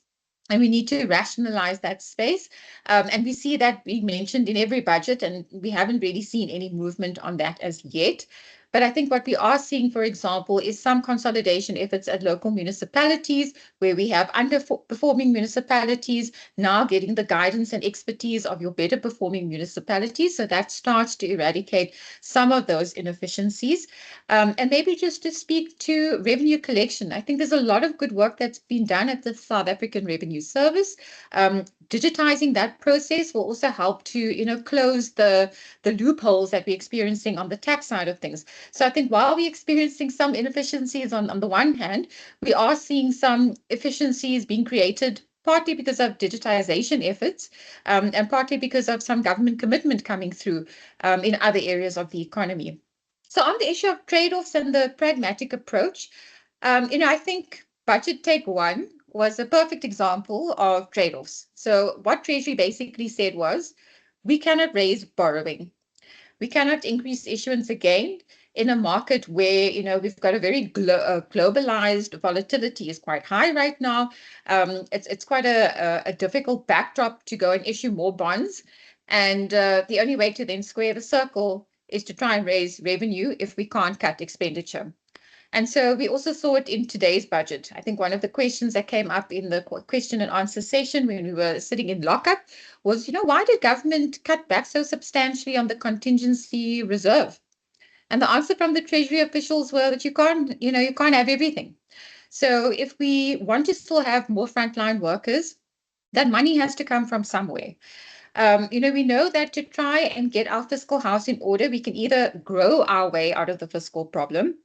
and we need to rationalize that space. And we see that being mentioned in every budget, and we haven't really seen any movement on that as yet. But I think what we are seeing, for example, is some consolidation efforts at local municipalities where we have underperforming municipalities now getting the guidance and expertise of your better performing municipalities. So that starts to eradicate some of those inefficiencies. And maybe just to speak to revenue collection, I think there's a lot of good work that's been done at the South African Revenue Service. Digitizing that process will also help to, close the loopholes that we're experiencing on the tax side of things. So I think while we're experiencing some inefficiencies on the one hand, we are seeing some efficiencies being created partly because of digitization efforts and partly because of some government commitment coming through in other areas of the economy. So on the issue of trade-offs and the pragmatic approach, I think budget take one was a perfect example of trade-offs. So what Treasury basically said was, we cannot raise borrowing. We cannot increase issuance again in a market where, we've got a very globalized volatility is quite high right now. It's quite a difficult backdrop to go and issue more bonds. And the only way to then square the circle is to try and raise revenue if we can't cut expenditure. And so we also saw it in today's budget. I think one of the questions that came up in the question and answer session when we were sitting in lockup was, why did government cut back so substantially on the contingency reserve? And the answer from the Treasury officials were that you can't have everything. So if we want to still have more frontline workers, that money has to come from somewhere. We know that to try and get our fiscal house in order, we can either grow our way out of the fiscal problem,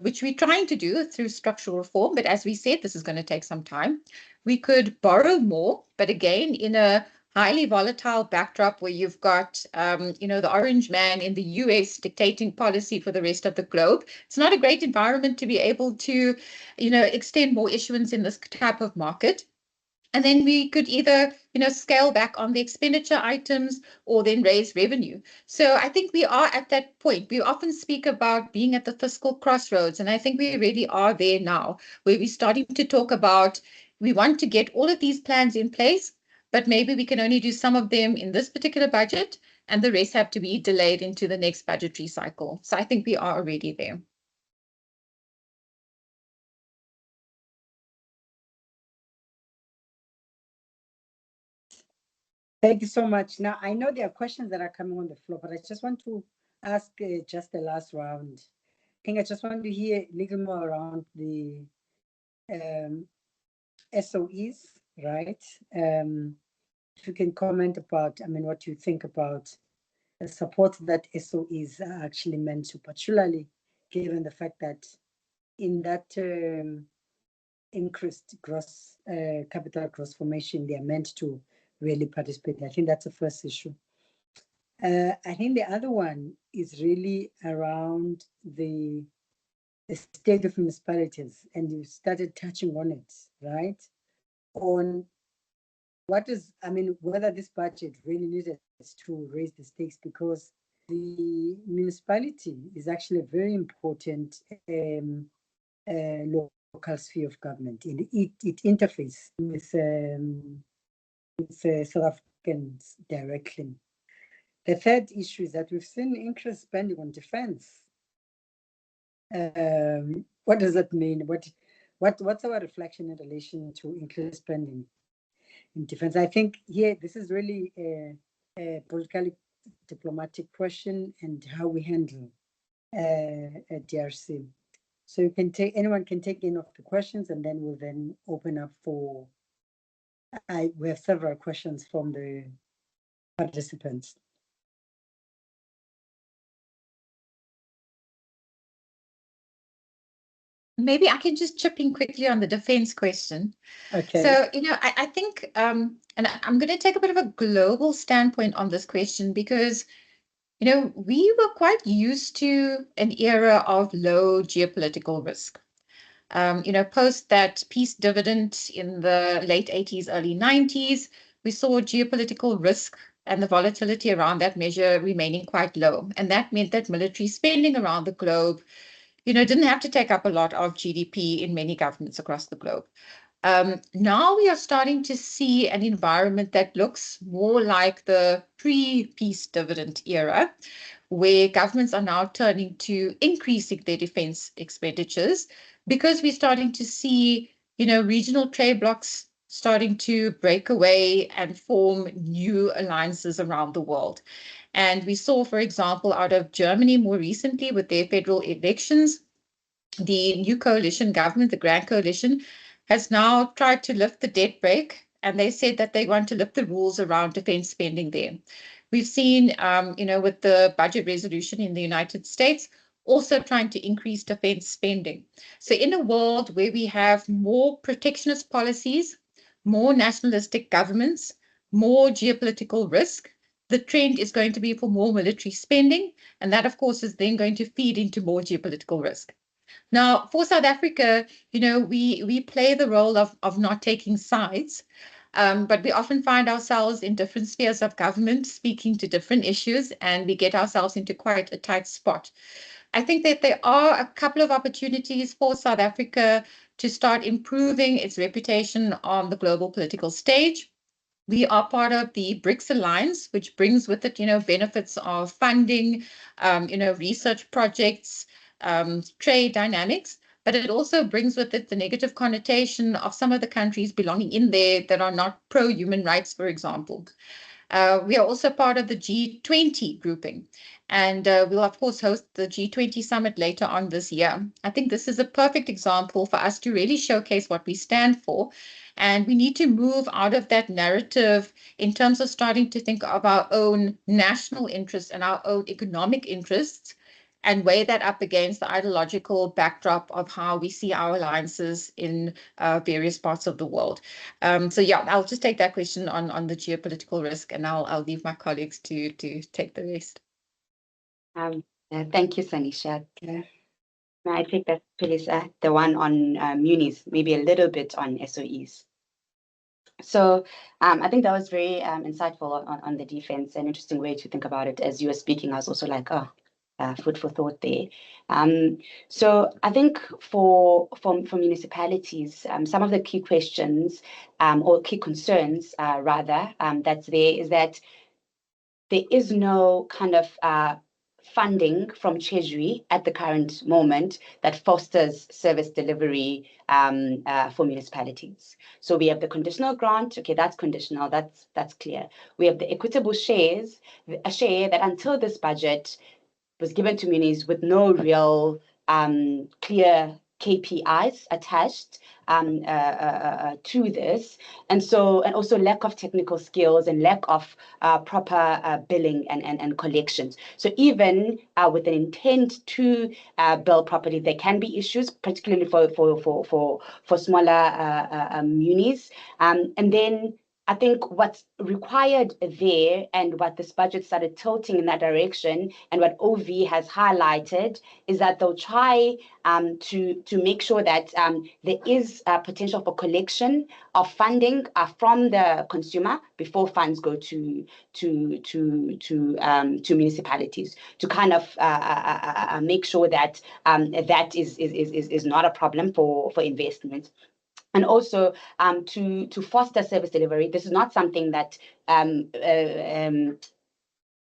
which we're trying to do through structural reform. But as we said, this is going to take some time. We could borrow more, but again, in a highly volatile backdrop where you've got, the orange man in the US dictating policy for the rest of the globe, it's not a great environment to be able to, extend more issuance in this type of market. And then we could either, scale back on the expenditure items or then raise revenue. So I think we are at that point. We often speak about being at the fiscal crossroads, and I think we really are there now, where we're starting to talk about we want to get all of these plans in place, but maybe we can only do some of them in this particular budget, and the rest have to be delayed into the next budgetary cycle. So I think we are already there. Thank you so much. Now, I know there are questions that are coming on the floor, but I just want to ask just the last round. I think I just want to hear a little more around the SOEs, right? If you can comment about, what you think about the support that SOEs are actually meant to, particularly given the fact that in that increased gross capital gross formation, they are meant to really participate. I think that's the first issue. I think the other one is really around the state of municipalities, and you started touching on it, right? On what is, whether this budget really needed to raise the stakes, because the municipality is actually a very important local sphere of government, and it interfaces with South Africans directly. The third issue is that we've seen increased spending on defense. What does that mean? What's our reflection in relation to increased spending in defense? I think here this is really a politically diplomatic question, and how we handle a DRC. So you can anyone can take any of the questions, and then we'll then open up for. We have several questions from the participants. Maybe I can just chip in quickly on the defense question. Okay. So, I think, and I'm going to take a bit of a global standpoint on this question, because, we were quite used to an era of low geopolitical risk. Post that peace dividend in the late 80s, early 90s, we saw geopolitical risk and the volatility around that measure remaining quite low. And that meant that military spending around the globe didn't have to take up a lot of GDP in many governments across the globe. Now we are starting to see an environment that looks more like the pre-peace dividend era, where governments are now turning to increasing their defense expenditures, because we're starting to see, regional trade blocs starting to break away and form new alliances around the world. And we saw, for example, out of Germany more recently with their federal elections, the new coalition government, the Grand Coalition, has now tried to lift the debt brake, and they said that they want to lift the rules around defense spending there. We've seen, with the budget resolution in the United States, also trying to increase defense spending. So in a world where we have more protectionist policies, more nationalistic governments, more geopolitical risk, the trend is going to be for more military spending, and that, of course, is then going to feed into more geopolitical risk. Now, for South Africa, we play the role of not taking sides, but we often find ourselves in different spheres of government speaking to different issues, and we get ourselves into quite a tight spot. I think that there are a couple of opportunities for South Africa to start improving its reputation on the global political stage. We are part of the BRICS Alliance, which brings with it, benefits of funding, research projects, trade dynamics, but it also brings with it the negative connotation of some of the countries belonging in there that are not pro-human rights, for example. We are also part of the G20 grouping, and we'll, of course, host the G20 summit later on this year. I think this is a perfect example for us to really showcase what we stand for, and we need to move out of that narrative in terms of starting to think of our own national interests and our own economic interests, and weigh that up against the ideological backdrop of how we see our alliances in various parts of the world. So yeah, I'll just take that question on the geopolitical risk, and I'll leave my colleagues to take the rest. Thank you, Sanisha. I take that, Phelisa, the one on munis, maybe a little bit on SOEs. So I think that was very insightful on the defense, an interesting way to think about it. As you were speaking, I was also like, oh, food for thought there. So I think for municipalities, some of the key questions or key concerns, rather, that's there is that there is no kind of funding from Treasury at the current moment that fosters service delivery for municipalities. So we have the conditional grant. Okay, that's conditional. That's clear. We have the equitable shares, a share that until this budget was given to munis with no real clear KPIs attached to this, and also lack of technical skills and lack of proper billing and collections. So even with an intent to bill properly, there can be issues, particularly for smaller munis, and then I think what's required there and what this budget started tilting in that direction and what OV has highlighted is that they'll try to make sure that there is potential for collection of funding from the consumer before funds go to municipalities, to kind of make sure that that is not a problem for investment. And also to foster service delivery. This is not something that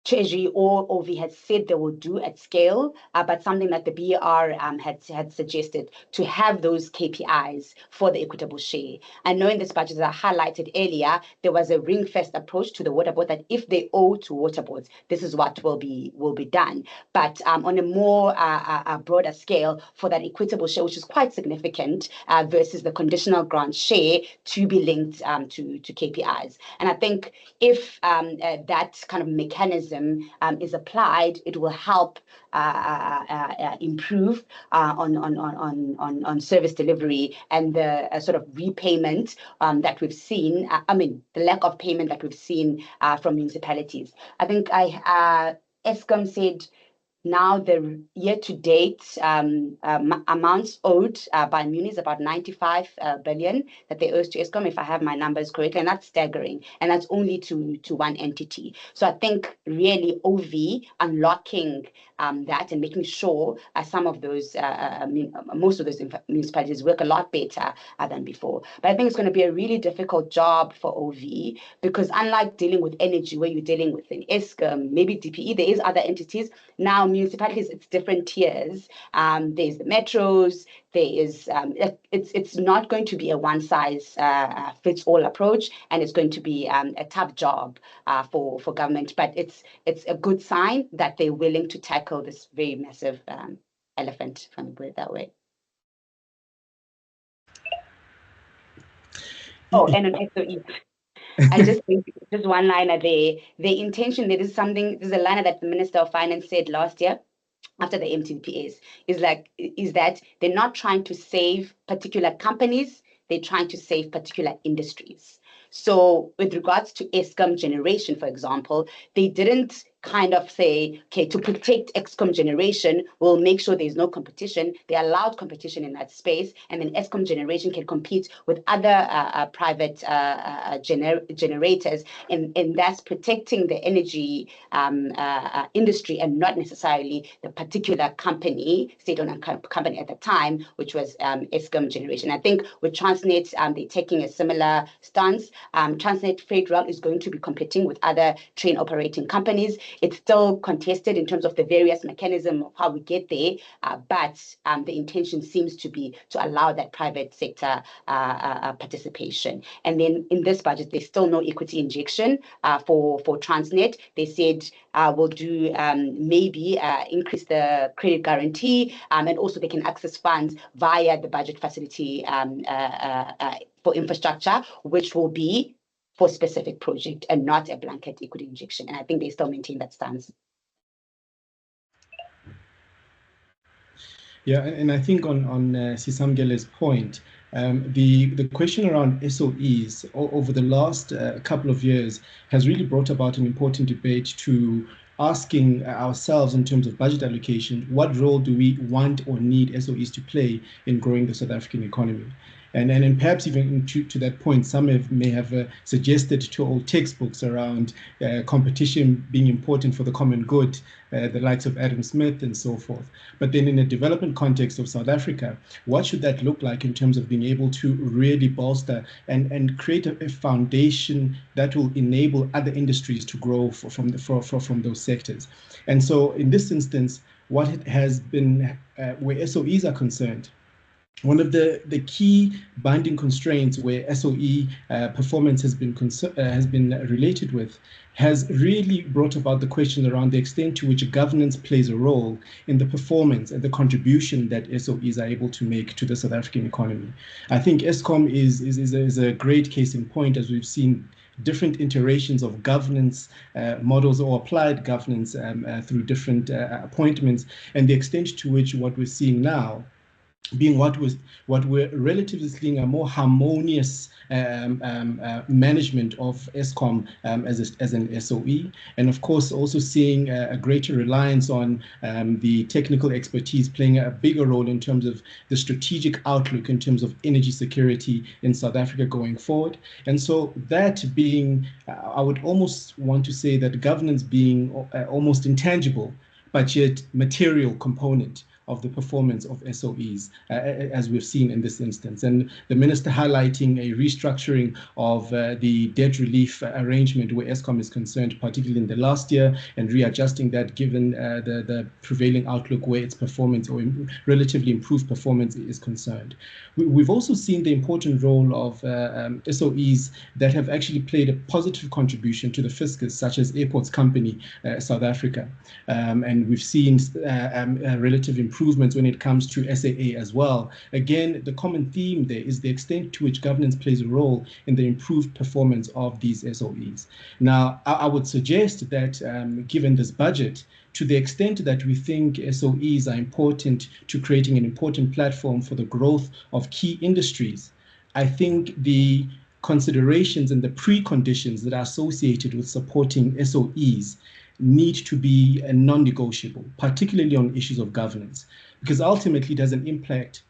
Treasury or OV had said they will do at scale, but something that the BR had suggested to have those KPIs for the equitable share. I know in this budget, as I highlighted earlier, there was a ring-fest approach to the water board that if they owe to water boards, this is what will be done. But on a more broader scale, for that equitable share, which is quite significant versus the conditional grant share, to be linked to KPIs. And I think if that kind of mechanism is applied, it will help improve on service delivery and the sort of repayment that we've seen. I mean, the lack of payment that we've seen from municipalities. I think Eskom said now the year-to-date amounts owed by munis, about 95 billion that they owe to Eskom, if I have my numbers correct, and that's staggering, and that's only to one entity. So I think really OV unlocking that and making sure some of those, most of those municipalities work a lot better than before. But I think it's going to be a really difficult job for OV because unlike dealing with energy, where you're dealing with an Eskom, maybe DPE, there is other entities. Now municipalities, it's different tiers. There's the metros. There is it's not going to be a one size fits all approach, and it's going to be a tough job for government. But it's a good sign that they're willing to tackle this very massive elephant, if I can put it that way. Oh, and an SOE. I just think just one liner there. The intention, there's a liner that the Minister of Finance said last year after the MTPS, is that they're not trying to save particular companies, they're trying to save particular industries. So with regards to Eskom generation, for example, they didn't kind of say, okay, to protect Eskom generation, we'll make sure there's no competition. They allowed competition in that space, and then Eskom generation can compete with other private generators, and that's protecting the energy industry and not necessarily the particular company, state-owned company at the time, which was Eskom generation. I think with Transnet, they're taking a similar stance. Transnet Freight Rail is going to be competing with other train operating companies. It's still contested in terms of the various mechanism of how we get there, but the intention seems to be to allow that private sector participation. And then in this budget, there's still no equity injection for Transnet. They said we'll do maybe increase the credit guarantee, and also they can access funds via the budget facility for infrastructure, which will be for specific project and not a blanket equity injection. And I think they still maintain that stance. Yeah, and I think on Sisamkele's point, the question around SOEs over the last couple of years has really brought about an important debate to asking ourselves in terms of budget allocation, what role do we want or need SOEs to play in growing the South African economy? And perhaps even to that point, some may have suggested to old textbooks around competition being important for the common good, the likes of Adam Smith and so forth. But then in a development context of South Africa, what should that look like in terms of being able to really bolster and create a foundation that will enable other industries to grow from those sectors? And so in this instance, what it has been, where SOEs are concerned, one of the key binding constraints where SOE performance has been related with has really brought about the question around the extent to which governance plays a role in the performance and the contribution that SOEs are able to make to the South African economy. I think Eskom is a great case in point, as we've seen different iterations of governance models or applied governance through different appointments, and the extent to which what we're seeing now being what we're relatively seeing a more harmonious management of Eskom as an SOE, and of course also seeing a greater reliance on the technical expertise playing a bigger role in terms of the strategic outlook in terms of energy security in South Africa going forward. And so that being, I would almost want to say that governance being almost intangible, but yet material component of the performance of SOEs, as we've seen in this instance. And the minister highlighting a restructuring of the debt relief arrangement where Eskom is concerned, particularly in the last year, and readjusting that given the prevailing outlook where its performance or relatively improved performance is concerned. We've also seen the important role of SOEs that have actually played a positive contribution to the fiscus, such as Airports Company South Africa. And we've seen relative improvements when it comes to SAA as well. Again, the common theme there is the extent to which governance plays a role in the improved performance of these SOEs. Now, I would suggest that given this budget, to the extent that we think SOEs are important to creating an important platform for the growth of key industries, I think the considerations and the preconditions that are associated with supporting SOEs need to be non-negotiable, particularly on issues of governance, because ultimately it has an impact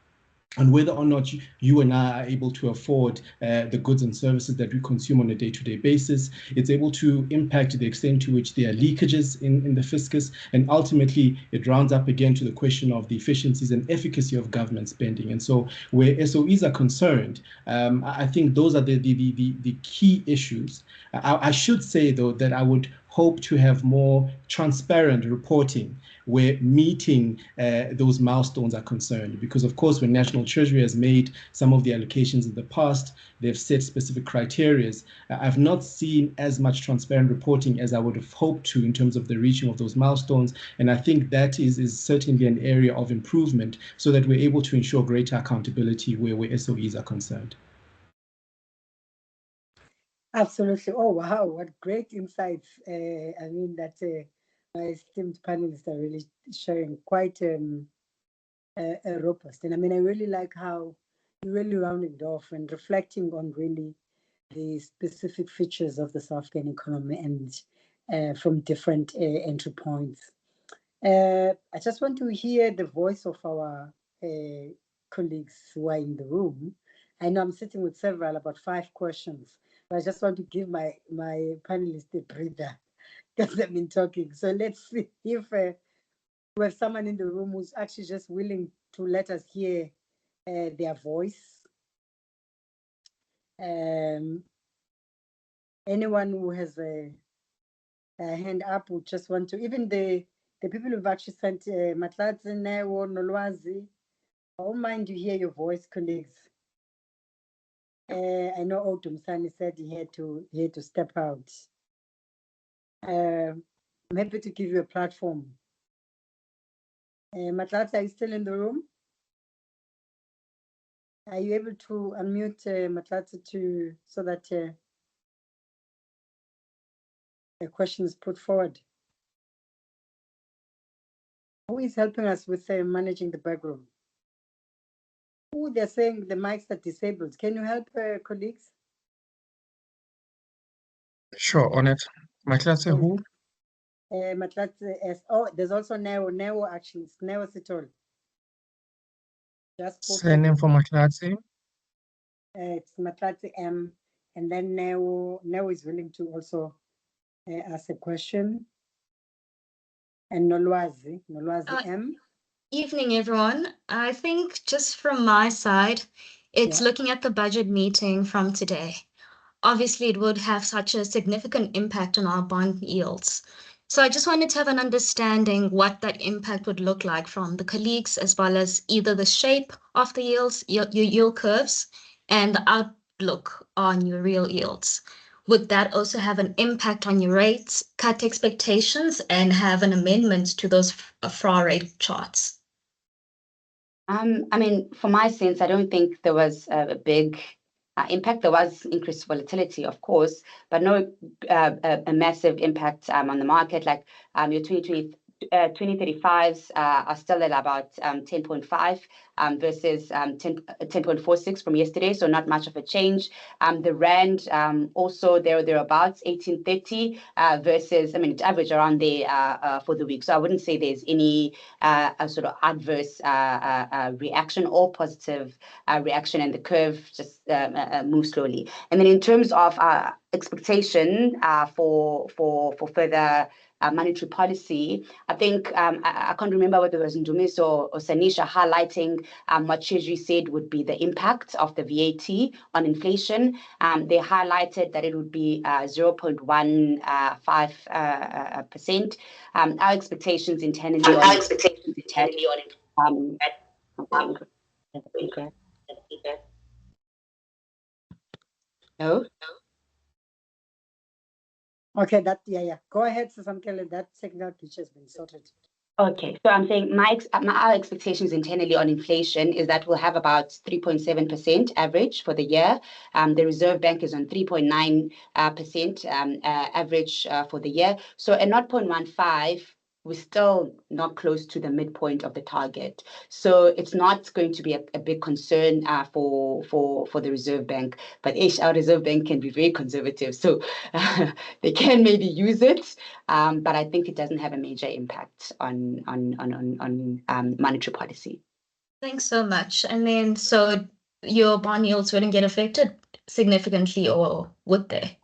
on whether or not you and I are able to afford the goods and services that we consume on a day-to-day basis. It's able to impact the extent to which there are leakages in the fiscus, and ultimately it rounds up again to the question of the efficiencies and efficacy of government spending. And so where SOEs are concerned, I think those are the key issues. I should say, though, that I would hope to have more transparent reporting where meeting those milestones are concerned. Because of course, when National Treasury has made some of the allocations in the past, they've set specific criteria. I've not seen as much transparent reporting as I would have hoped to in terms of the reaching of those milestones. And I think that is certainly an area of improvement so that we're able to ensure greater accountability where SOEs are concerned. Absolutely. Oh, wow. What great insights. I mean, that my esteemed panelists are really sharing quite robust. And I mean, I really like how you really rounded off and reflecting on really the specific features of the South African economy and from different entry points. I just want to hear the voice of our colleagues who are in the room. I know I'm sitting with several, about 5 questions, but I just want to give my panelists a breather because they've been talking. So let's see if we have someone in the room who's actually just willing to let us hear their voice. Anyone who has a hand up would just want to, even the people who've actually sent Matlatsine or Nolwazi, I don't mind to hear your voice, colleagues. I know Odumsani said he had to step out. I'm happy to give you a platform. Matlatsi, are you still in the room? Are you able to unmute Matlatsi so that the question is put forward? Who is helping us with managing the back room? Who they're saying the mics are disabled. Can you help colleagues? Sure, on it. Maklatse who? Matlatse S. Oh, there's also Neo. Neo actually. It's Neo Sitol. Just post Say name for Maklatse. it's Matlatse M. And then Neo is willing to also ask a question. And Nolwazi M. Evening, everyone. I think just from my side, it's looking at the budget meeting from today. Obviously, it would have such a significant impact on our bond yields. So I just wanted to have an understanding what that impact would look like from the colleagues, as well as either the shape of the yields, your yield curves, and the outlook on your real yields. Would that also have an impact on your rates, cut expectations, and have an amendment to those FRA rate charts? I mean, for my sense, I don't think there was a big impact. There was increased volatility, of course, but no a massive impact on the market. Like your 2035s are still at about 10.5 versus 10.46 from yesterday, so not much of a change. The rand also thereabouts 1830 versus, I mean, it's average around there for the week. So I wouldn't say there's any a sort of adverse reaction or positive reaction, and the curve just moves slowly. And then in terms of expectation for further monetary policy, I think I can't remember whether it was Ndumiso or Sanisha highlighting what Treasury said would be the impact of the VAT on inflation. They highlighted that it would be 0.15%. Our expectations internally on no. Okay, that go ahead, Sisamkele. That signal pitch has been sorted. Okay, so I'm saying our expectations internally on inflation is that we'll have about 3.7% average for the year. The Reserve Bank is on 3.9% average for the year. So at 0.15, we're still not close to the midpoint of the target. So it's not going to be a big concern for the Reserve Bank. But our Reserve Bank can be very conservative, so they can maybe use it. But I think it doesn't have a major impact on monetary policy. Thanks so much. And then, so your bond yields wouldn't get affected significantly, or would they?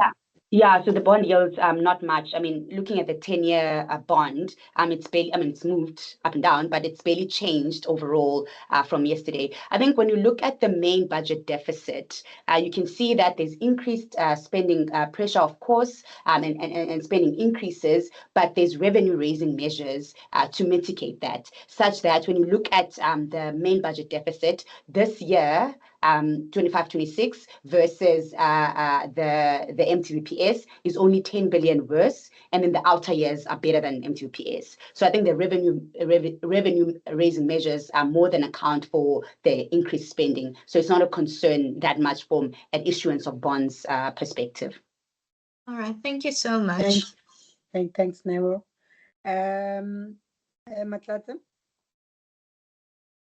Yeah, so the bond yields, not much. I mean, looking at the 10-year bond, it's barely, I mean, it's moved up and down, but it's barely changed overall from yesterday. I think when you look at the main budget deficit, you can see that there's increased spending pressure, of course, and spending increases, but there's revenue-raising measures to mitigate that, such that when you look at the main budget deficit this year, 25-26 versus the MTBPS is only 10 billion worse, and then the outer years are better than MTBPS. So I think the revenue raising measures are more than account for the increased spending. So it's not a concern that much from an issuance of bonds perspective. All right, thank you so much. Thanks, Nero. Matlatse?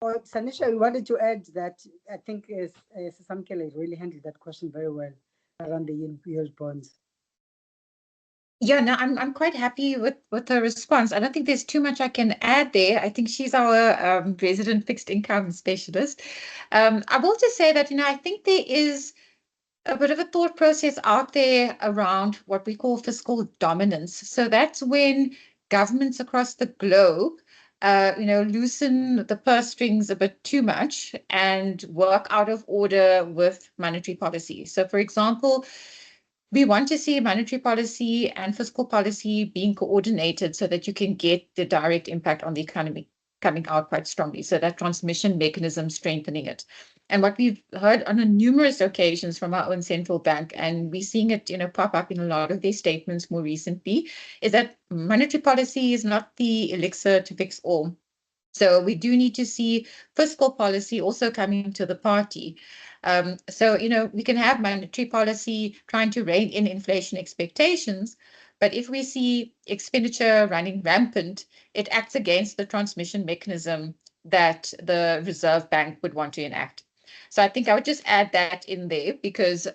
Or Sanisha, we wanted to add that I think Sisamkele really handled that question very well around the yield bonds. Yeah, no, I'm quite happy with her response. I don't think there's too much I can add there. I think she's our resident fixed income specialist. I will just say that, I think there is a bit of a thought process out there around what we call fiscal dominance. So that's when governments across the globe loosen the purse strings a bit too much and work out of order with monetary policy. So, for example, we want to see monetary policy and fiscal policy being coordinated so that you can get the direct impact on the economy coming out quite strongly. So that transmission mechanism, strengthening it. And what we've heard on numerous occasions from our own central bank, and we're seeing it, pop up in a lot of their statements more recently, is that monetary policy is not the elixir to fix all. So we do need to see fiscal policy also coming to the party. So, we can have monetary policy trying to rein in inflation expectations, But if we see expenditure running rampant, it acts against the transmission mechanism that the Reserve Bank would want to enact. So I think I would just add that in there because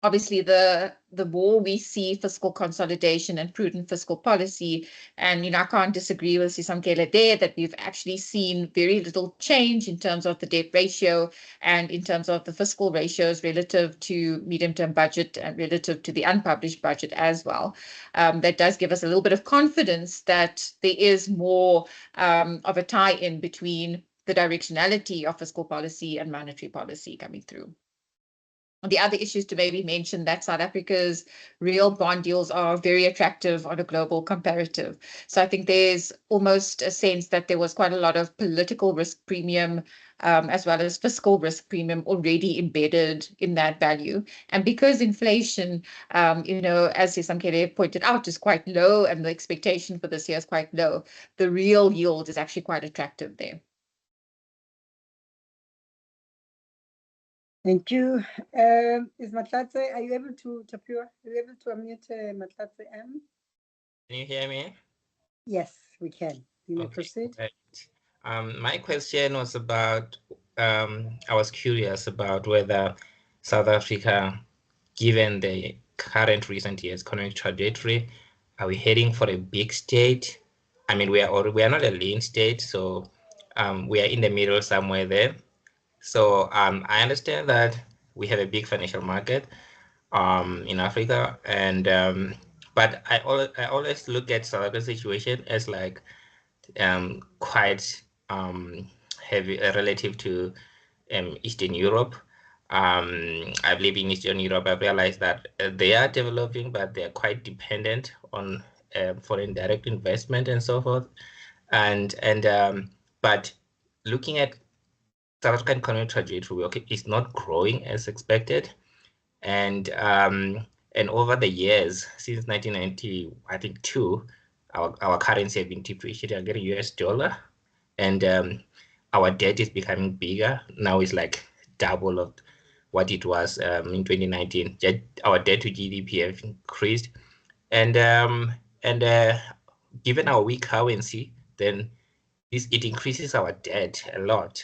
obviously the more we see fiscal consolidation and prudent fiscal policy, and I can't disagree with Sisamkele there that we've actually seen very little change in terms of the debt ratio and in terms of the fiscal ratios relative to medium-term budget and relative to the unpublished budget as well. That does give us a little bit of confidence that there is more of a tie-in between the directionality of fiscal policy and monetary policy coming through. The other issues to maybe mention that South Africa's real bond yields are very attractive on a global comparative. So I think there's almost a sense that there was quite a lot of political risk premium as well as fiscal risk premium already embedded in that value. And because inflation, as Sisamkele pointed out, is quite low and the expectation for this year is quite low, the real yield is actually quite attractive there. Thank you. Is Matlatse, are you able to, Tapua, are you able to unmute Matlatse M? Can you hear me? Yes, we can. You may Okay, proceed. right. My question was about, I was curious about whether South Africa, given the current recent years economic trajectory, are we heading for a big state? I mean, we are not a lean state, so we are in the middle somewhere there. So I understand that we have a big financial market in Africa, and but I always look at South Africa's situation as like quite heavy relative to Eastern Europe. I believe in Eastern Europe, I've realized that they are developing, but they're quite dependent on foreign direct investment and so forth. But looking at South African economic trajectory, okay, it's not growing as expected, and over the years since 1990, I think our currency has been depreciated against US dollar, and our debt is becoming bigger. Now it's like double of what it was in 2019. Our debt to GDP have increased, and given our weak currency, then it increases our debt a lot.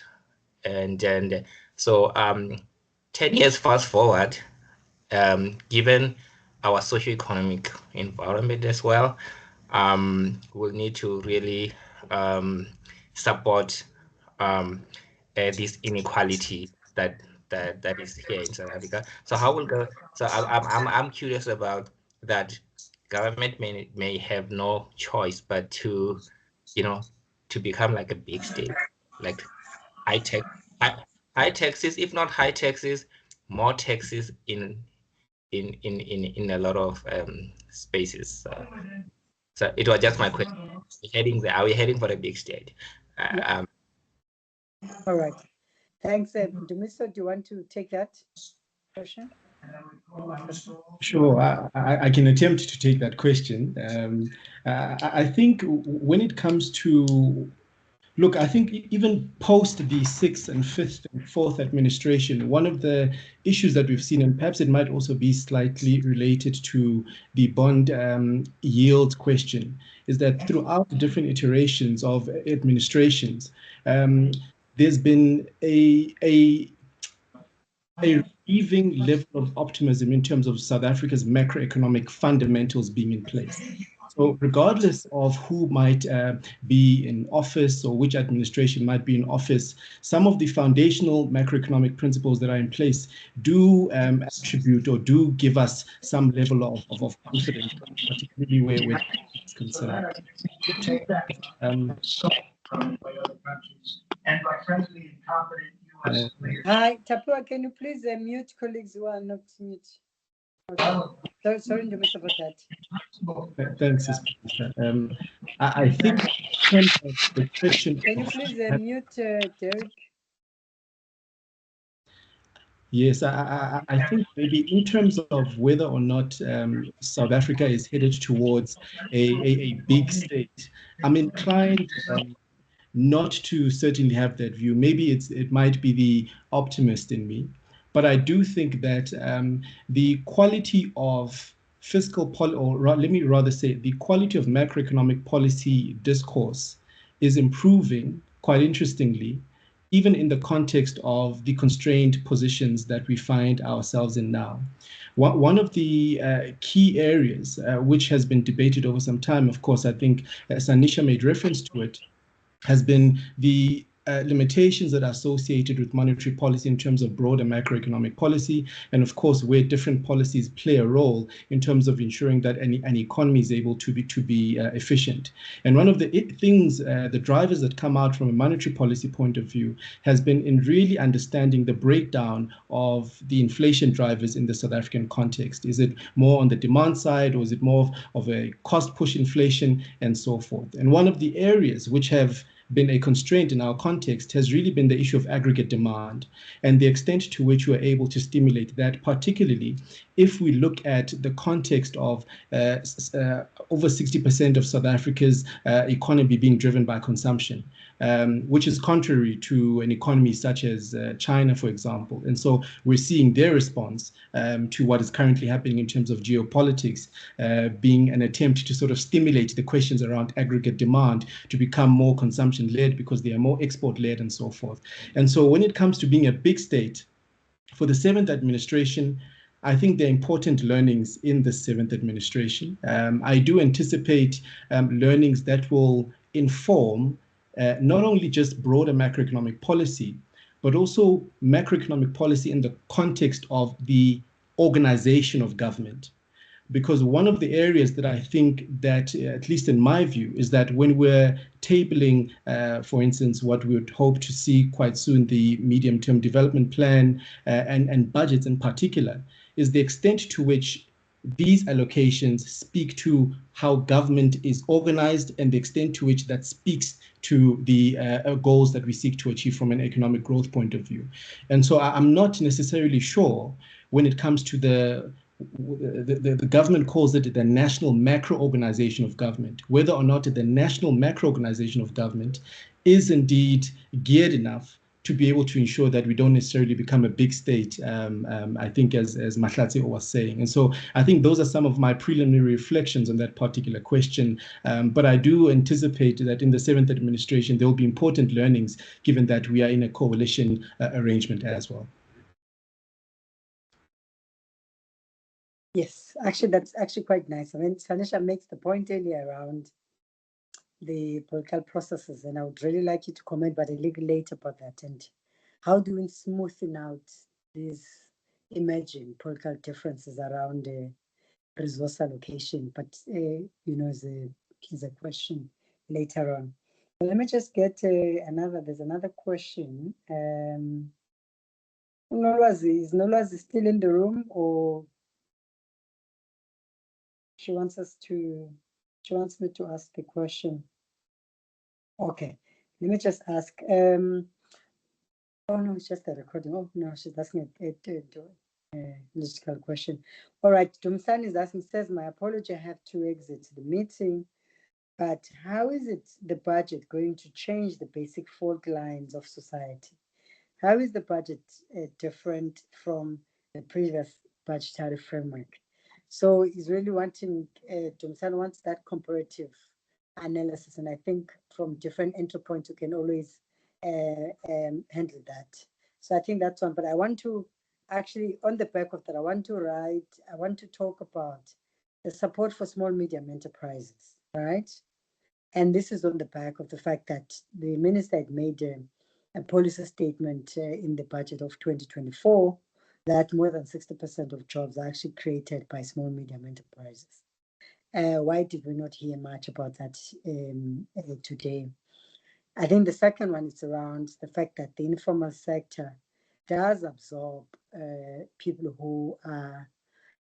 And so 10 years fast forward, given our socioeconomic environment as well, we'll need to really support this inequality that is here in South Africa. So how will go? So I'm curious about that. Government may have no choice but to become like a big state, like high taxes, if not high taxes, more taxes in a lot of spaces. So it was just my question. Are we heading for a big state? All right. Thanks. Ndumiso, do you want to take that question? Sure, I can attempt to take that question. I think when it comes to look, I think even post the 6th and 5th and 4th administration, one of the issues that we've seen, and perhaps it might also be slightly related to the bond yield question, is that throughout the different iterations of administrations, there's been a relieving level of optimism in terms of South Africa's macroeconomic fundamentals being in place. So regardless of who might be in office or which administration might be in office, some of the foundational macroeconomic principles that are in place do attribute or do give us some level of confidence, particularly where it's concerned. Hi, Tapua, can you please mute colleagues who are not mute? Okay. Sorry, Ndumiso, about that. Thanks, Phelisa. I think in terms of the question. Can you please mute Derek? Yes, I think maybe in terms of whether or not South Africa is headed towards a big state, I'm inclined not to certainly have that view. Maybe it might be the optimist in me, but I do think that the quality of let me rather say, the quality of macroeconomic policy discourse is improving, quite interestingly, even in the context of the constrained positions that we find ourselves in now. One of the key areas which has been debated over some time, of course, I think Sanisha made reference to it, has been the limitations that are associated with monetary policy in terms of broader macroeconomic policy, and of course where different policies play a role in terms of ensuring that an economy is able to be efficient. And one of the things, the drivers that come out from a monetary policy point of view has been in really understanding the breakdown of the inflation drivers in the South African context. Is it more on the demand side, or is it more of a cost push inflation, and so forth? And one of the areas which have been a constraint in our context has really been the issue of aggregate demand and the extent to which we're able to stimulate that, particularly if we look at the context of over 60% of South Africa's economy being driven by consumption, which is contrary to an economy such as China, for example. And so we're seeing their response to what is currently happening in terms of geopolitics being an attempt to sort of stimulate the questions around aggregate demand to become more consumption-led because they are more export-led and so forth. And so when it comes to being a big state, for the 7th administration, I think there are important learnings in the 7th administration. I do anticipate learnings that will inform not only just broader macroeconomic policy, but also macroeconomic policy in the context of the organization of government. Because one of the areas that I think that, at least in my view, is that when we're tabling, for instance, what we would hope to see quite soon, the medium-term development plan and budgets in particular, is the extent to which these allocations speak to how government is organized and the extent to which that speaks to the goals that we seek to achieve from an economic growth point of view. And so I'm not necessarily sure when it comes to the government calls it the national macro organization of government, whether or not the national macro organization of government is indeed geared enough to be able to ensure that we don't necessarily become a big state, I think as Mahlatse was saying. And so I think those are some of my preliminary reflections on that particular question. But I do anticipate that in the 7th administration, there will be important learnings, given that we are in a coalition arrangement as well. Yes, actually, that's actually quite nice. I mean, Sanisha makes the point earlier around the political processes, and I would really like you to comment, but a little later about that. And how do we smoothen out these emerging political differences around resource allocation? But you know, is a question later on. But let me just get there's another question. Is Nolwazi still in the room, or she wants me to ask the question? Okay, let me just ask. Oh no, it's just a recording. Oh no, she's asking a logistical question. All right, Dumsan is asking, says, my apology, I have to exit the meeting, but how is it the budget going to change the basic fault lines of society? How is the budget different from the previous budgetary framework? So he's really wanting, Dumsan wants that comparative analysis, and I think from different entry points, you can always handle that. So I think that's one, but I want to actually, on the back of that, I want to talk about the support for small, medium enterprises, right? And this is on the back of the fact that the minister had made a policy statement in the budget of 2024 that more than 60% of jobs are actually created by small, medium enterprises. Why did we not hear much about that today? I think the second one is around the fact that the informal sector does absorb people who are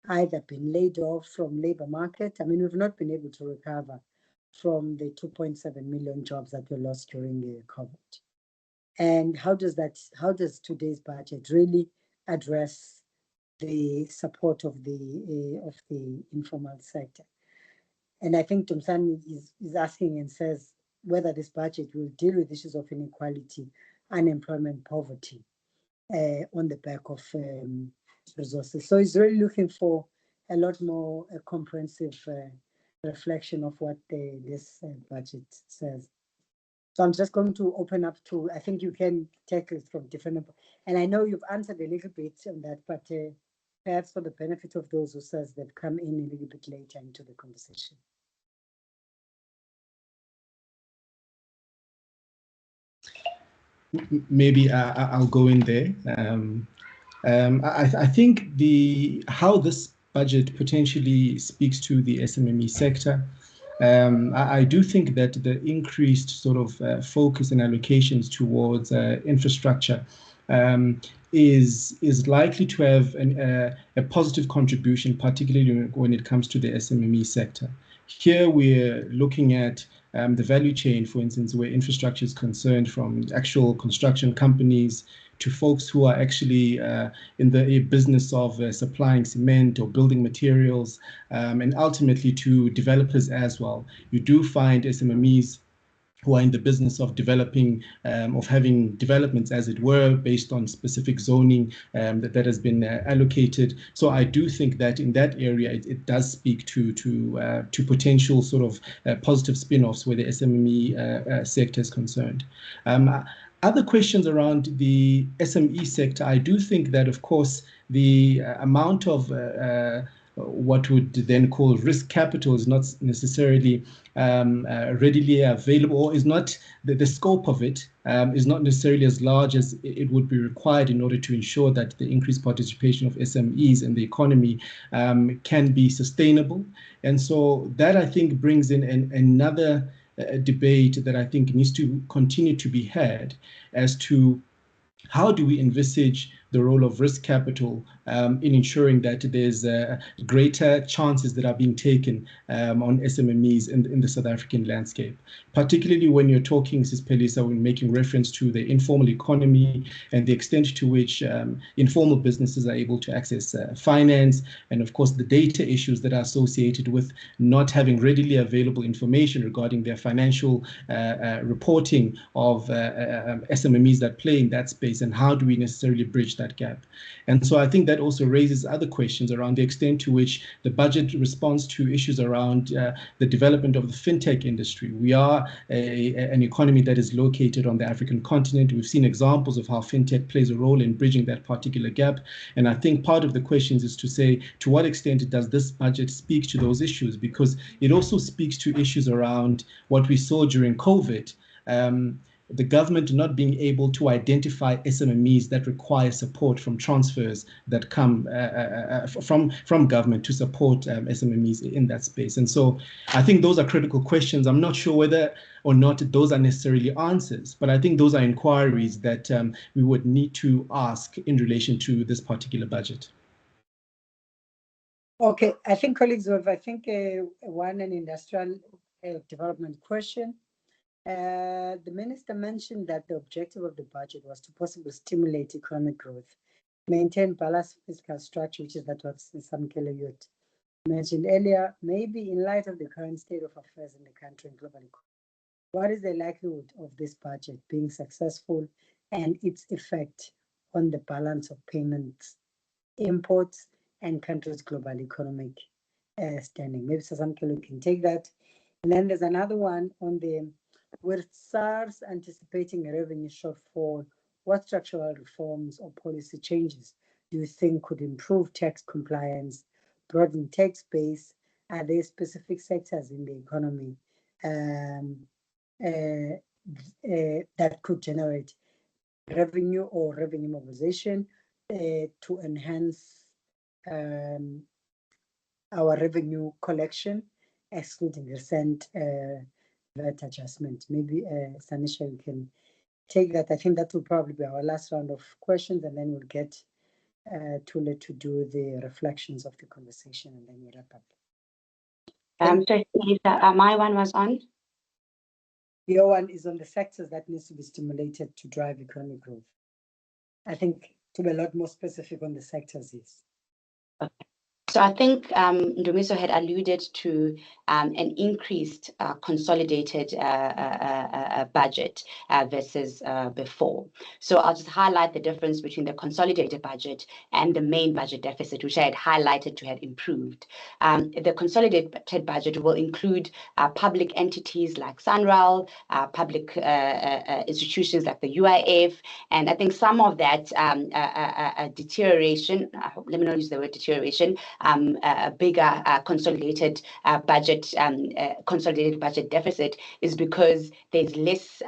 either been laid off from labor market. I mean, we've not been able to recover from the 2.7 million jobs that were lost during COVID. And how does today's budget really address the support of the informal sector? And I think Dumsan is asking and says whether this budget will deal with issues of inequality, unemployment, poverty on the back of resources. So he's really looking for a lot more comprehensive reflection of what this budget says. So I'm just going to open up to, I think you can take it from different, and I know you've answered a little bit on that, but perhaps for the benefit of those who says that come in a little bit later into the conversation. Maybe I'll go in there. I think how this budget potentially speaks to the SMME sector. I do think that the increased sort of focus and allocations towards infrastructure is likely to have a positive contribution, particularly when it comes to the SMME sector. Here we're looking at the value chain, for instance, where infrastructure is concerned, from actual construction companies to folks who are actually in the business of supplying cement or building materials, and ultimately to developers as well. You do find SMMEs who are in the business of developing, of having developments, as it were, based on specific zoning that has been allocated. So I do think that in that area, it does speak to potential sort of positive spin-offs where the SME sector is concerned. Other questions around the SME sector, I do think that, of course, the amount of what would then call risk capital is not necessarily readily available, or is not the scope of it is not necessarily as large as it would be required in order to ensure that the increased participation of SMEs in the economy can be sustainable. And so that, I think, brings in another debate that I think needs to continue to be had as to how do we envisage the role of risk capital in ensuring that there's greater chances that are being taken on SMMEs in the South African landscape, particularly when you're talking, Sis Phelisa, when making reference to the informal economy and the extent to which informal businesses are able to access finance, and of course the data issues that are associated with not having readily available information regarding their financial reporting of SMMEs that play in that space, and how do we necessarily bridge that gap. And so I think that also raises other questions around the extent to which the budget responds to issues around the development of the fintech industry. We are an economy that is located on the African continent. We've seen examples of how fintech plays a role in bridging that particular gap. And I think part of the questions is to say, to what extent does this budget speak to those issues? Because it also speaks to issues around what we saw during COVID. The government not being able to identify SMMEs that require support from transfers that come from government to support SMMEs in that space. And so I think those are critical questions. I'm not sure whether or not those are necessarily answers, but I think those are inquiries that we would need to ask in relation to this particular budget. Okay, I think colleagues have, an industrial development question. The minister mentioned that the objective of the budget was to possibly stimulate economic growth, maintain balanced fiscal structure, which is that what Sisamkele mentioned earlier. Maybe in light of the current state of affairs in the country and globally, what is the likelihood of this budget being successful and its effect on the balance of payments, imports, and countries' global economic standing? Maybe Sisamkele can take that. And then there's another one on with SARS anticipating a revenue shortfall, what structural reforms or policy changes do you think could improve tax compliance, broaden tax base? Are there specific sectors in the economy that could generate revenue or revenue mobilization to enhance our revenue collection, excluding recent VAT adjustment? Maybe Sanisha, you can take that. I think that will probably be our last round of questions, and then we'll get Thule to do the reflections of the conversation, and then we'll wrap up. So Phelisa, my one was on? Your one is on the sectors that needs to be stimulated to drive economic growth. I think to be a lot more specific on the sectors, yes. Okay. So I think Ndumiso had alluded to an increased consolidated budget versus before. So I'll just highlight the difference between the consolidated budget and the main budget deficit, which I had highlighted to have improved. The consolidated budget will include public entities like SANRAL, public institutions like the UIF, and I think some of that deterioration, let me not use the word deterioration, a bigger consolidated budget deficit is because there's less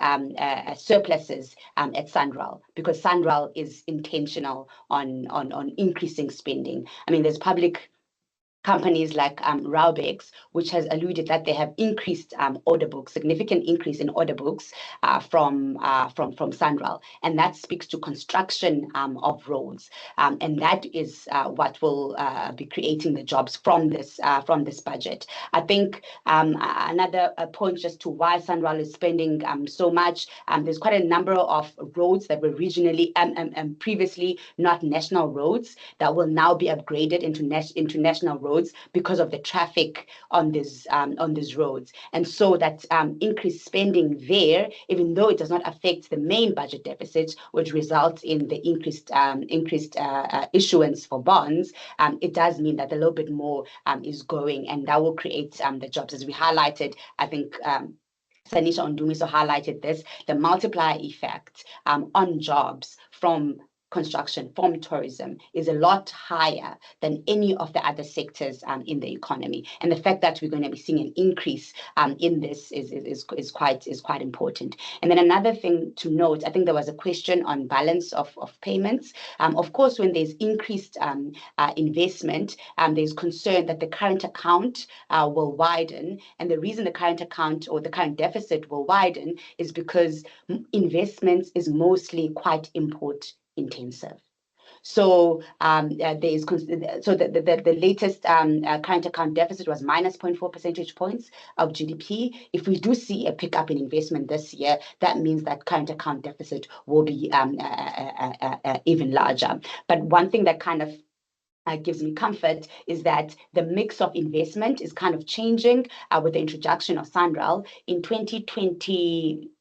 surpluses at SANRAL, because SANRAL is intentional on increasing spending. I mean, there's public companies like Raubex, which has alluded that they have increased order books, significant increase in order books from SANRAL, and that speaks to construction of roads, and that is what will be creating the jobs from this budget. I think another point just to why SANRAL is spending so much. There's quite a number of roads that were regionally previously not national roads that will now be upgraded into national roads because of the traffic on these roads, and so that increased spending there, even though it does not affect the main budget deficit, which results in the increased issuance for bonds, it does mean that a little bit more is going, and that will create the jobs, as we highlighted. I think Sanisha and Ndumiso highlighted this, the multiplier effect on jobs from construction, from tourism, is a lot higher than any of the other sectors in the economy. And the fact that we're going to be seeing an increase in this is quite important. And then another thing to note, I think there was a question on balance of payments. Of course, when there's increased investment, there's concern that the current account will widen. And the reason the current account or the current deficit will widen is because investments is mostly quite import intensive. So the latest current account deficit was minus 0.4 percentage points of GDP. If we do see a pickup in investment this year, that means that current account deficit will be even larger. But one thing that kind of gives me comfort is that the mix of investment is kind of changing with the introduction of SANRAL in 2023,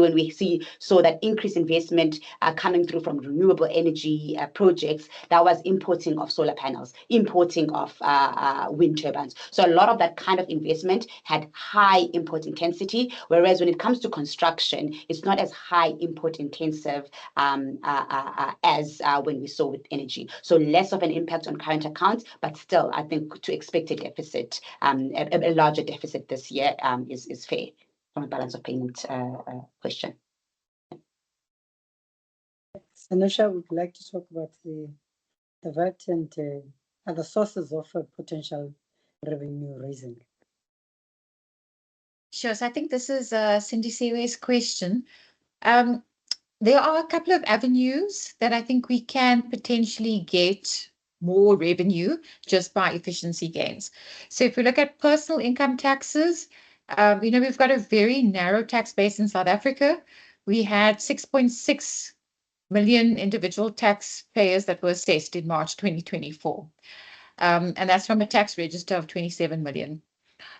when we saw that increased investment coming through from renewable energy projects, that was importing of solar panels, importing of wind turbines. So a lot of that kind of investment had high import intensity, whereas when it comes to construction, it's not as high import intensive as when we saw with energy. So less of an impact on current accounts, but still, I think to expect a deficit, a larger deficit this year is fair. From a balance of payment question. Sanisha would like to talk about the VAT and other sources of potential revenue raising. Sure. So I think this is Cindy Sewe's question. There are a couple of avenues that I think we can potentially get more revenue just by efficiency gains. So if we look at personal income taxes, we've got a very narrow tax base in South Africa. We had 6.6 million individual taxpayers that were assessed in March 2024. And that's from a tax register of 27 million.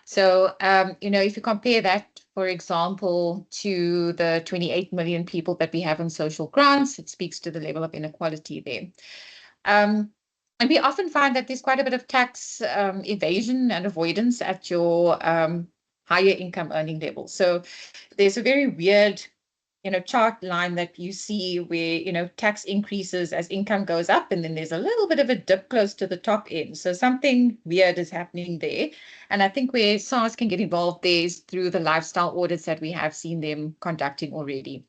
So, if you compare that, for example, to the 28 million people that we have on social grants, it speaks to the level of inequality there. And we often find that there's quite a bit of tax evasion and avoidance at your higher income earning level. So there's a very weird, chart line that you see where, tax increases as income goes up, and then there's a little bit of a dip close to the top end. So something weird is happening there. And I think where SARS can get involved there is through the lifestyle audits that we have seen them conducting already.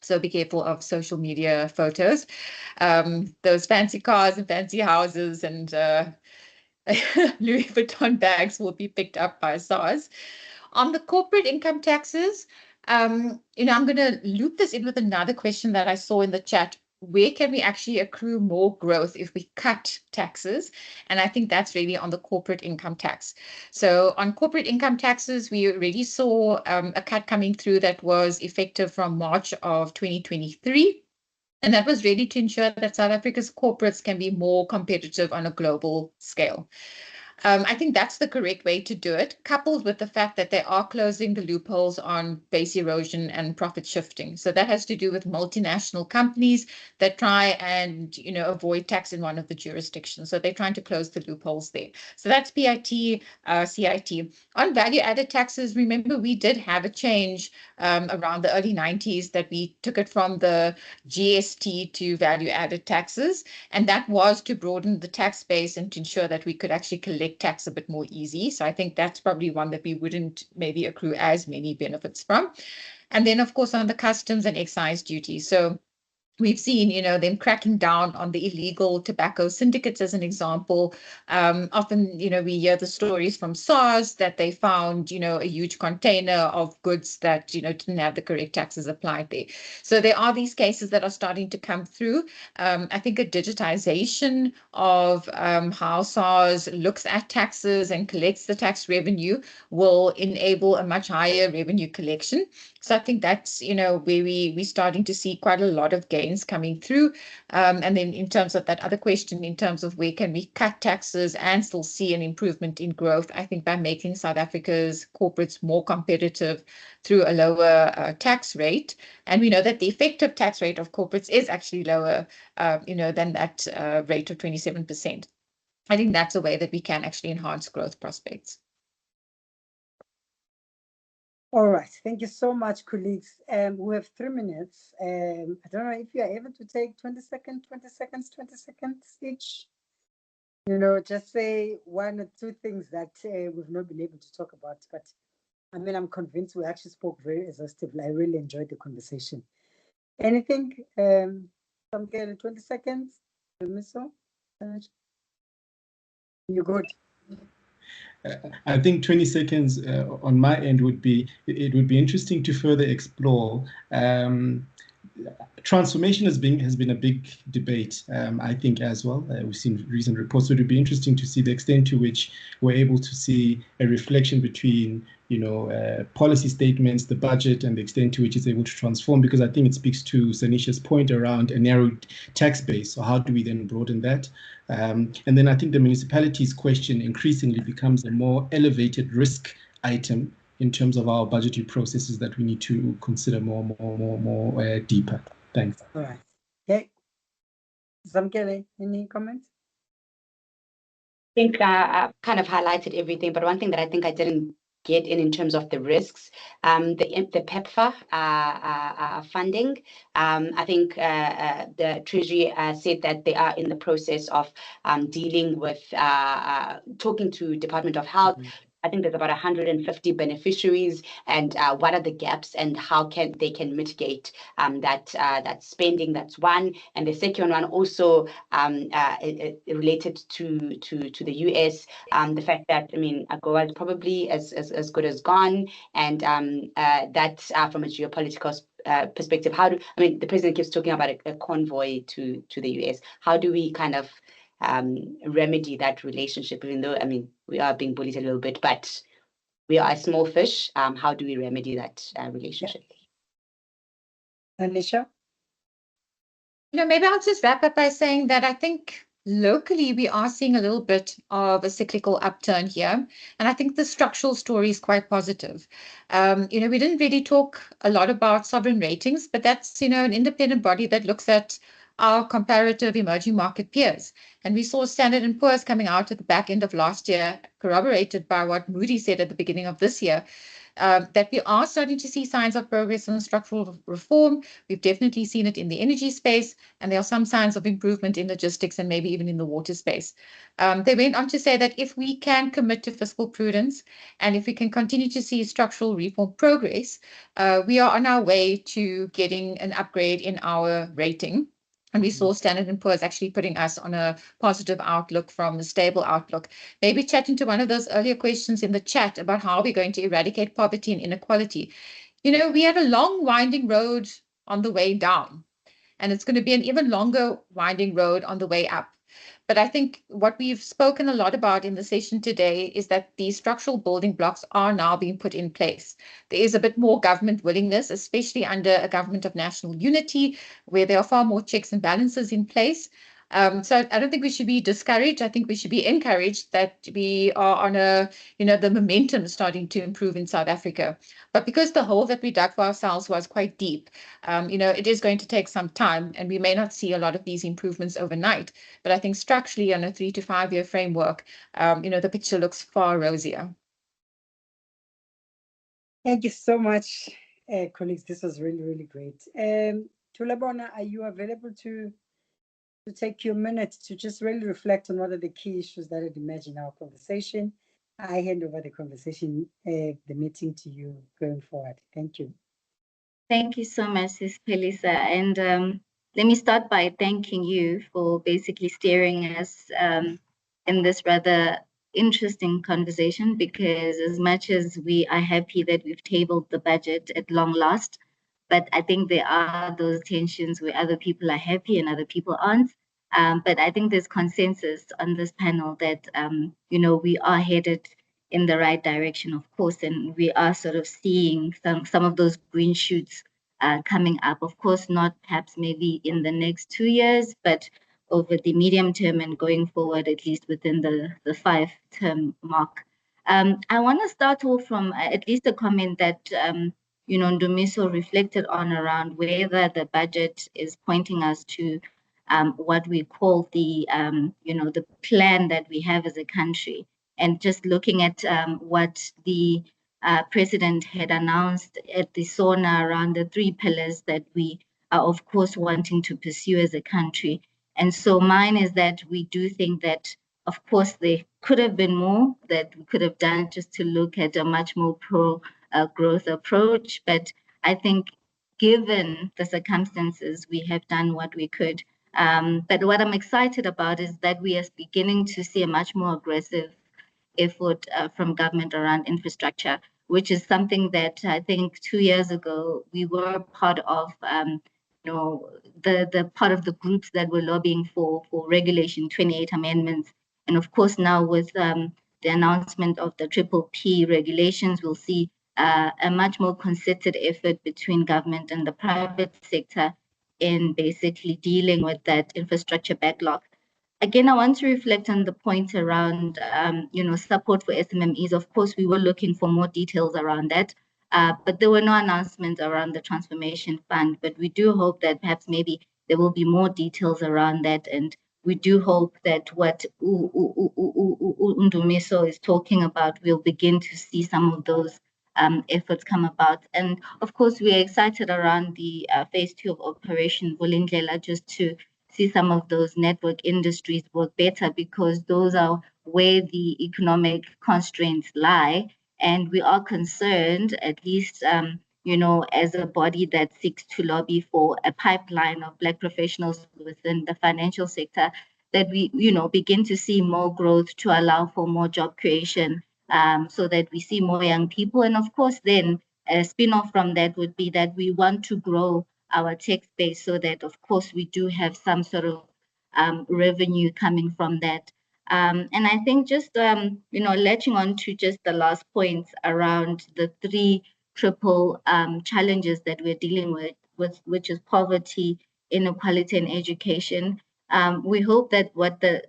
So be careful of social media photos. Those fancy cars and fancy houses and Louis Vuitton bags will be picked up by SARS. On the corporate income taxes, I'm going to loop this in with another question that I saw in the chat. Where can we actually accrue more growth if we cut taxes? And I think that's really on the corporate income tax. So on corporate income taxes, we already saw a cut coming through that was effective from March of 2023. And that was really to ensure that South Africa's corporates can be more competitive on a global scale. I think that's the correct way to do it, coupled with the fact that they are closing the loopholes on base erosion and profit shifting. So that has to do with multinational companies that try and avoid tax in one of the jurisdictions. So they're trying to close the loopholes there. So that's PIT, CIT. On value-added taxes, remember we did have a change around the early 90s that we took it from the GST to value-added taxes, and that was to broaden the tax base and to ensure that we could actually collect tax a bit more easy. So I think that's probably one that we wouldn't maybe accrue as many benefits from. And then, of course, on the customs and excise duty. So we've seen, them cracking down on the illegal tobacco syndicates as an example. Often, we hear the stories from SARS that they found, a huge container of goods that, didn't have the correct taxes applied there. So there are these cases that are starting to come through. I think a digitization of how SARS looks at taxes and collects the tax revenue will enable a much higher revenue collection. So I think that's, where we're starting to see quite a lot of gains coming through. And then in terms of that other question, in terms of where can we cut taxes and still see an improvement in growth, I think by making South Africa's corporates more competitive through a lower tax rate. And we know that the effective tax rate of corporates is actually lower, than that rate of 27%. I think that's a way that we can actually enhance growth prospects. All right, thank you so much, colleagues. We have 3 minutes. I don't know if you are able to take 20 seconds each. Just say 1 or 2 things that we've not been able to talk about. But I mean, I'm convinced we actually spoke very exhaustively. I really enjoyed the conversation. Anything? Sisamkele, 20 seconds. Ndumiso? You're good. I think 20 seconds on my end would be interesting to further explore. Transformation has been a big debate, I think, as well. We've seen recent reports, so it would be interesting to see the extent to which we're able to see a reflection between policy statements, the budget, and the extent to which it's able to transform, because I think it speaks to Sanisha's point around a narrowed tax base. So how do we then broaden that? And then I think the municipalities question increasingly becomes a more elevated risk item in terms of our budgetary processes that we need to consider more deeper. Thanks. All right. Okay. Sisamkele, any comments? I think I've kind of highlighted everything, but one thing that I think I didn't get in terms of the risks, the PEPFAR funding. I think the Treasury said that they are in the process of dealing with, talking to Department of Health. I think there's about 150 beneficiaries, and what are the gaps and how they can mitigate that spending. That's one. And the second one also related to the US, the fact that AGOA is probably as good as gone, and that from a geopolitical perspective, the president keeps talking about a convoy to the US. How do we kind of remedy that relationship, even though we are being bullied a little bit, but we are a small fish? How do we remedy that relationship? Sanisha? Maybe I'll just wrap up by saying that I think locally we are seeing a little bit of a cyclical upturn here, and I think the structural story is quite positive. We didn't really talk a lot about sovereign ratings, but that's an independent body that looks at our comparative emerging market peers. And we saw Standard & Poor's coming out at the back end of last year, corroborated by what Moody said at the beginning of this year, that we are starting to see signs of progress in structural reform. We've definitely seen it in the energy space, and there are some signs of improvement in logistics and maybe even in the water space. They went on to say that if we can commit to fiscal prudence and if we can continue to see structural reform progress, we are on our way to getting an upgrade in our rating. And we saw Standard & Poor's actually putting us on a positive outlook from a stable outlook. Maybe chatting to one of those earlier questions in the chat about how we're going to eradicate poverty and inequality. We had a long winding road on the way down, and it's going to be an even longer winding road on the way up. But I think what we've spoken a lot about in the session today is that these structural building blocks are now being put in place. There is a bit more government willingness, especially under a government of national unity, where there are far more checks and balances in place. So I don't think we should be discouraged. I think we should be encouraged that we are on a, the momentum is starting to improve in South Africa. But because the hole that we dug for ourselves was quite deep, it is going to take some time, and we may not see a lot of these improvements overnight. But I think structurally on a 3 to 5 year framework, the picture looks far rosier. Thank you so much, colleagues. This was really, really great. Tulabona, are you available to take your minutes to just really reflect on what are the key issues that had emerged in our conversation? I hand over the meeting to you going forward. Thank you. Thank you so much, Sis Phelisa. And let me start by thanking you for basically steering us in this rather interesting conversation, because as much as we are happy that we've tabled the budget at long last, but I think there are those tensions where other people are happy and other people aren't. But I think there's consensus on this panel that, we are headed in the right direction, of course, and we are sort of seeing some of those green shoots coming up. Of course, not perhaps maybe in the next 2 years, but over the medium term and going forward, at least within the 5-term mark. I want to start off from at least a comment that Ndumiso reflected on around whether the budget is pointing us to what we call the plan that we have as a country. And just looking at what the president had announced at the SONA around the 3 pillars that we are, of course, wanting to pursue as a country. And so mine is that we do think that, of course, there could have been more that we could have done just to look at a much more pro-growth approach. But I think given the circumstances, we have done what we could. But what I'm excited about is that we are beginning to see a much more aggressive effort from government around infrastructure, which is something that I think 2 years ago we were part of, the part of the groups that were lobbying for Regulation 28 amendments. And of course, now with the announcement of the Triple P regulations, we'll see a much more concerted effort between government and the private sector in basically dealing with that infrastructure backlog. Again, I want to reflect on the point around, support for SMMEs. Of course, we were looking for more details around that, but there were no announcements around the transformation fund. But we do hope that perhaps maybe there will be more details around that, and we do hope that what Ndumiso is talking about, we'll begin to see some of those efforts come about. And of course, we are excited around the phase 2 of Operation Vulindlela, just to see some of those network industries work better, because those are where the economic constraints lie. And we are concerned, at least, as a body that seeks to lobby for a pipeline of Black professionals within the financial sector, that we, begin to see more growth to allow for more job creation, so that we see more young people. And of course, then a spin-off from that would be that we want to grow our tech space so that, of course, we do have some sort of revenue coming from that. And I think just, latching on to just the last points around the 3 triple challenges that we're dealing with, which is poverty, inequality, and education. We hope that what the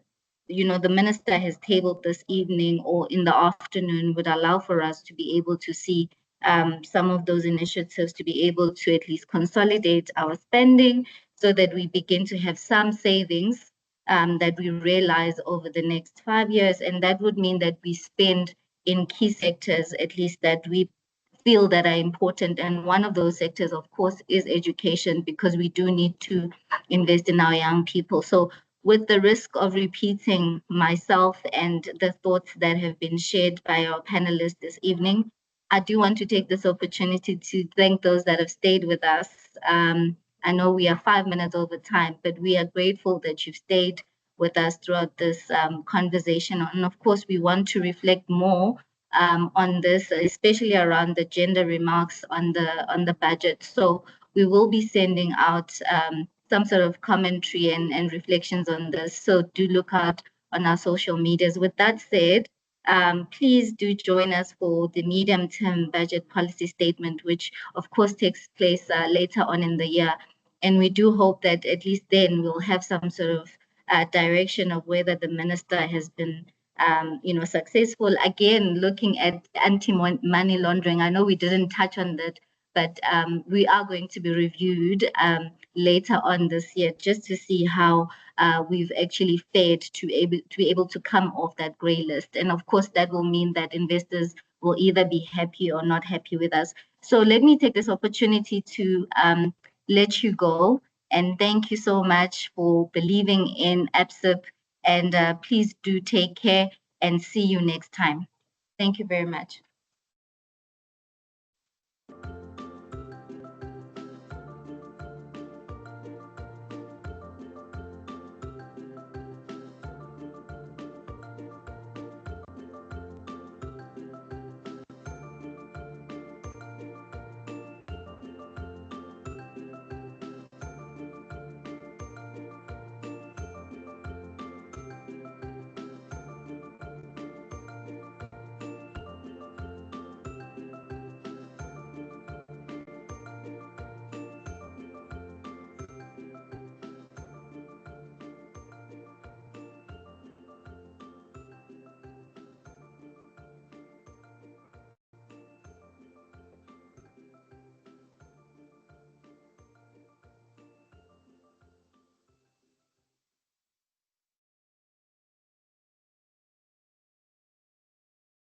minister has tabled this evening or in the afternoon would allow for us to be able to see some of those initiatives, to be able to at least consolidate our spending so that we begin to have some savings that we realize over the next 5 years. And that would mean that we spend in key sectors, at least that we feel that are important. And one of those sectors, of course, is education, because we do need to invest in our young people. So with the risk of repeating myself and the thoughts that have been shared by our panelists this evening, I do want to take this opportunity to thank those that have stayed with us. I know we are 5 minutes over time, but we are grateful that you've stayed with us throughout this conversation. And of course, we want to reflect more on this, especially around the gender remarks on the budget. So we will be sending out some sort of commentary and reflections on this. So do look out on our social medias. With that said, please do join us for the medium-term budget policy statement, which of course takes place later on in the year. And we do hope that at least then we'll have some sort of direction of whether the minister has been successful. Again, looking at anti-money laundering, I know we didn't touch on that, but we are going to be reviewed later on this year just to see how we've actually fared to be able to come off that grey list. And of course, that will mean that investors will either be happy or not happy with us. So let me take this opportunity to let you go. And thank you so much for believing in ABSIP. And please do take care and see you next time. Thank you very much.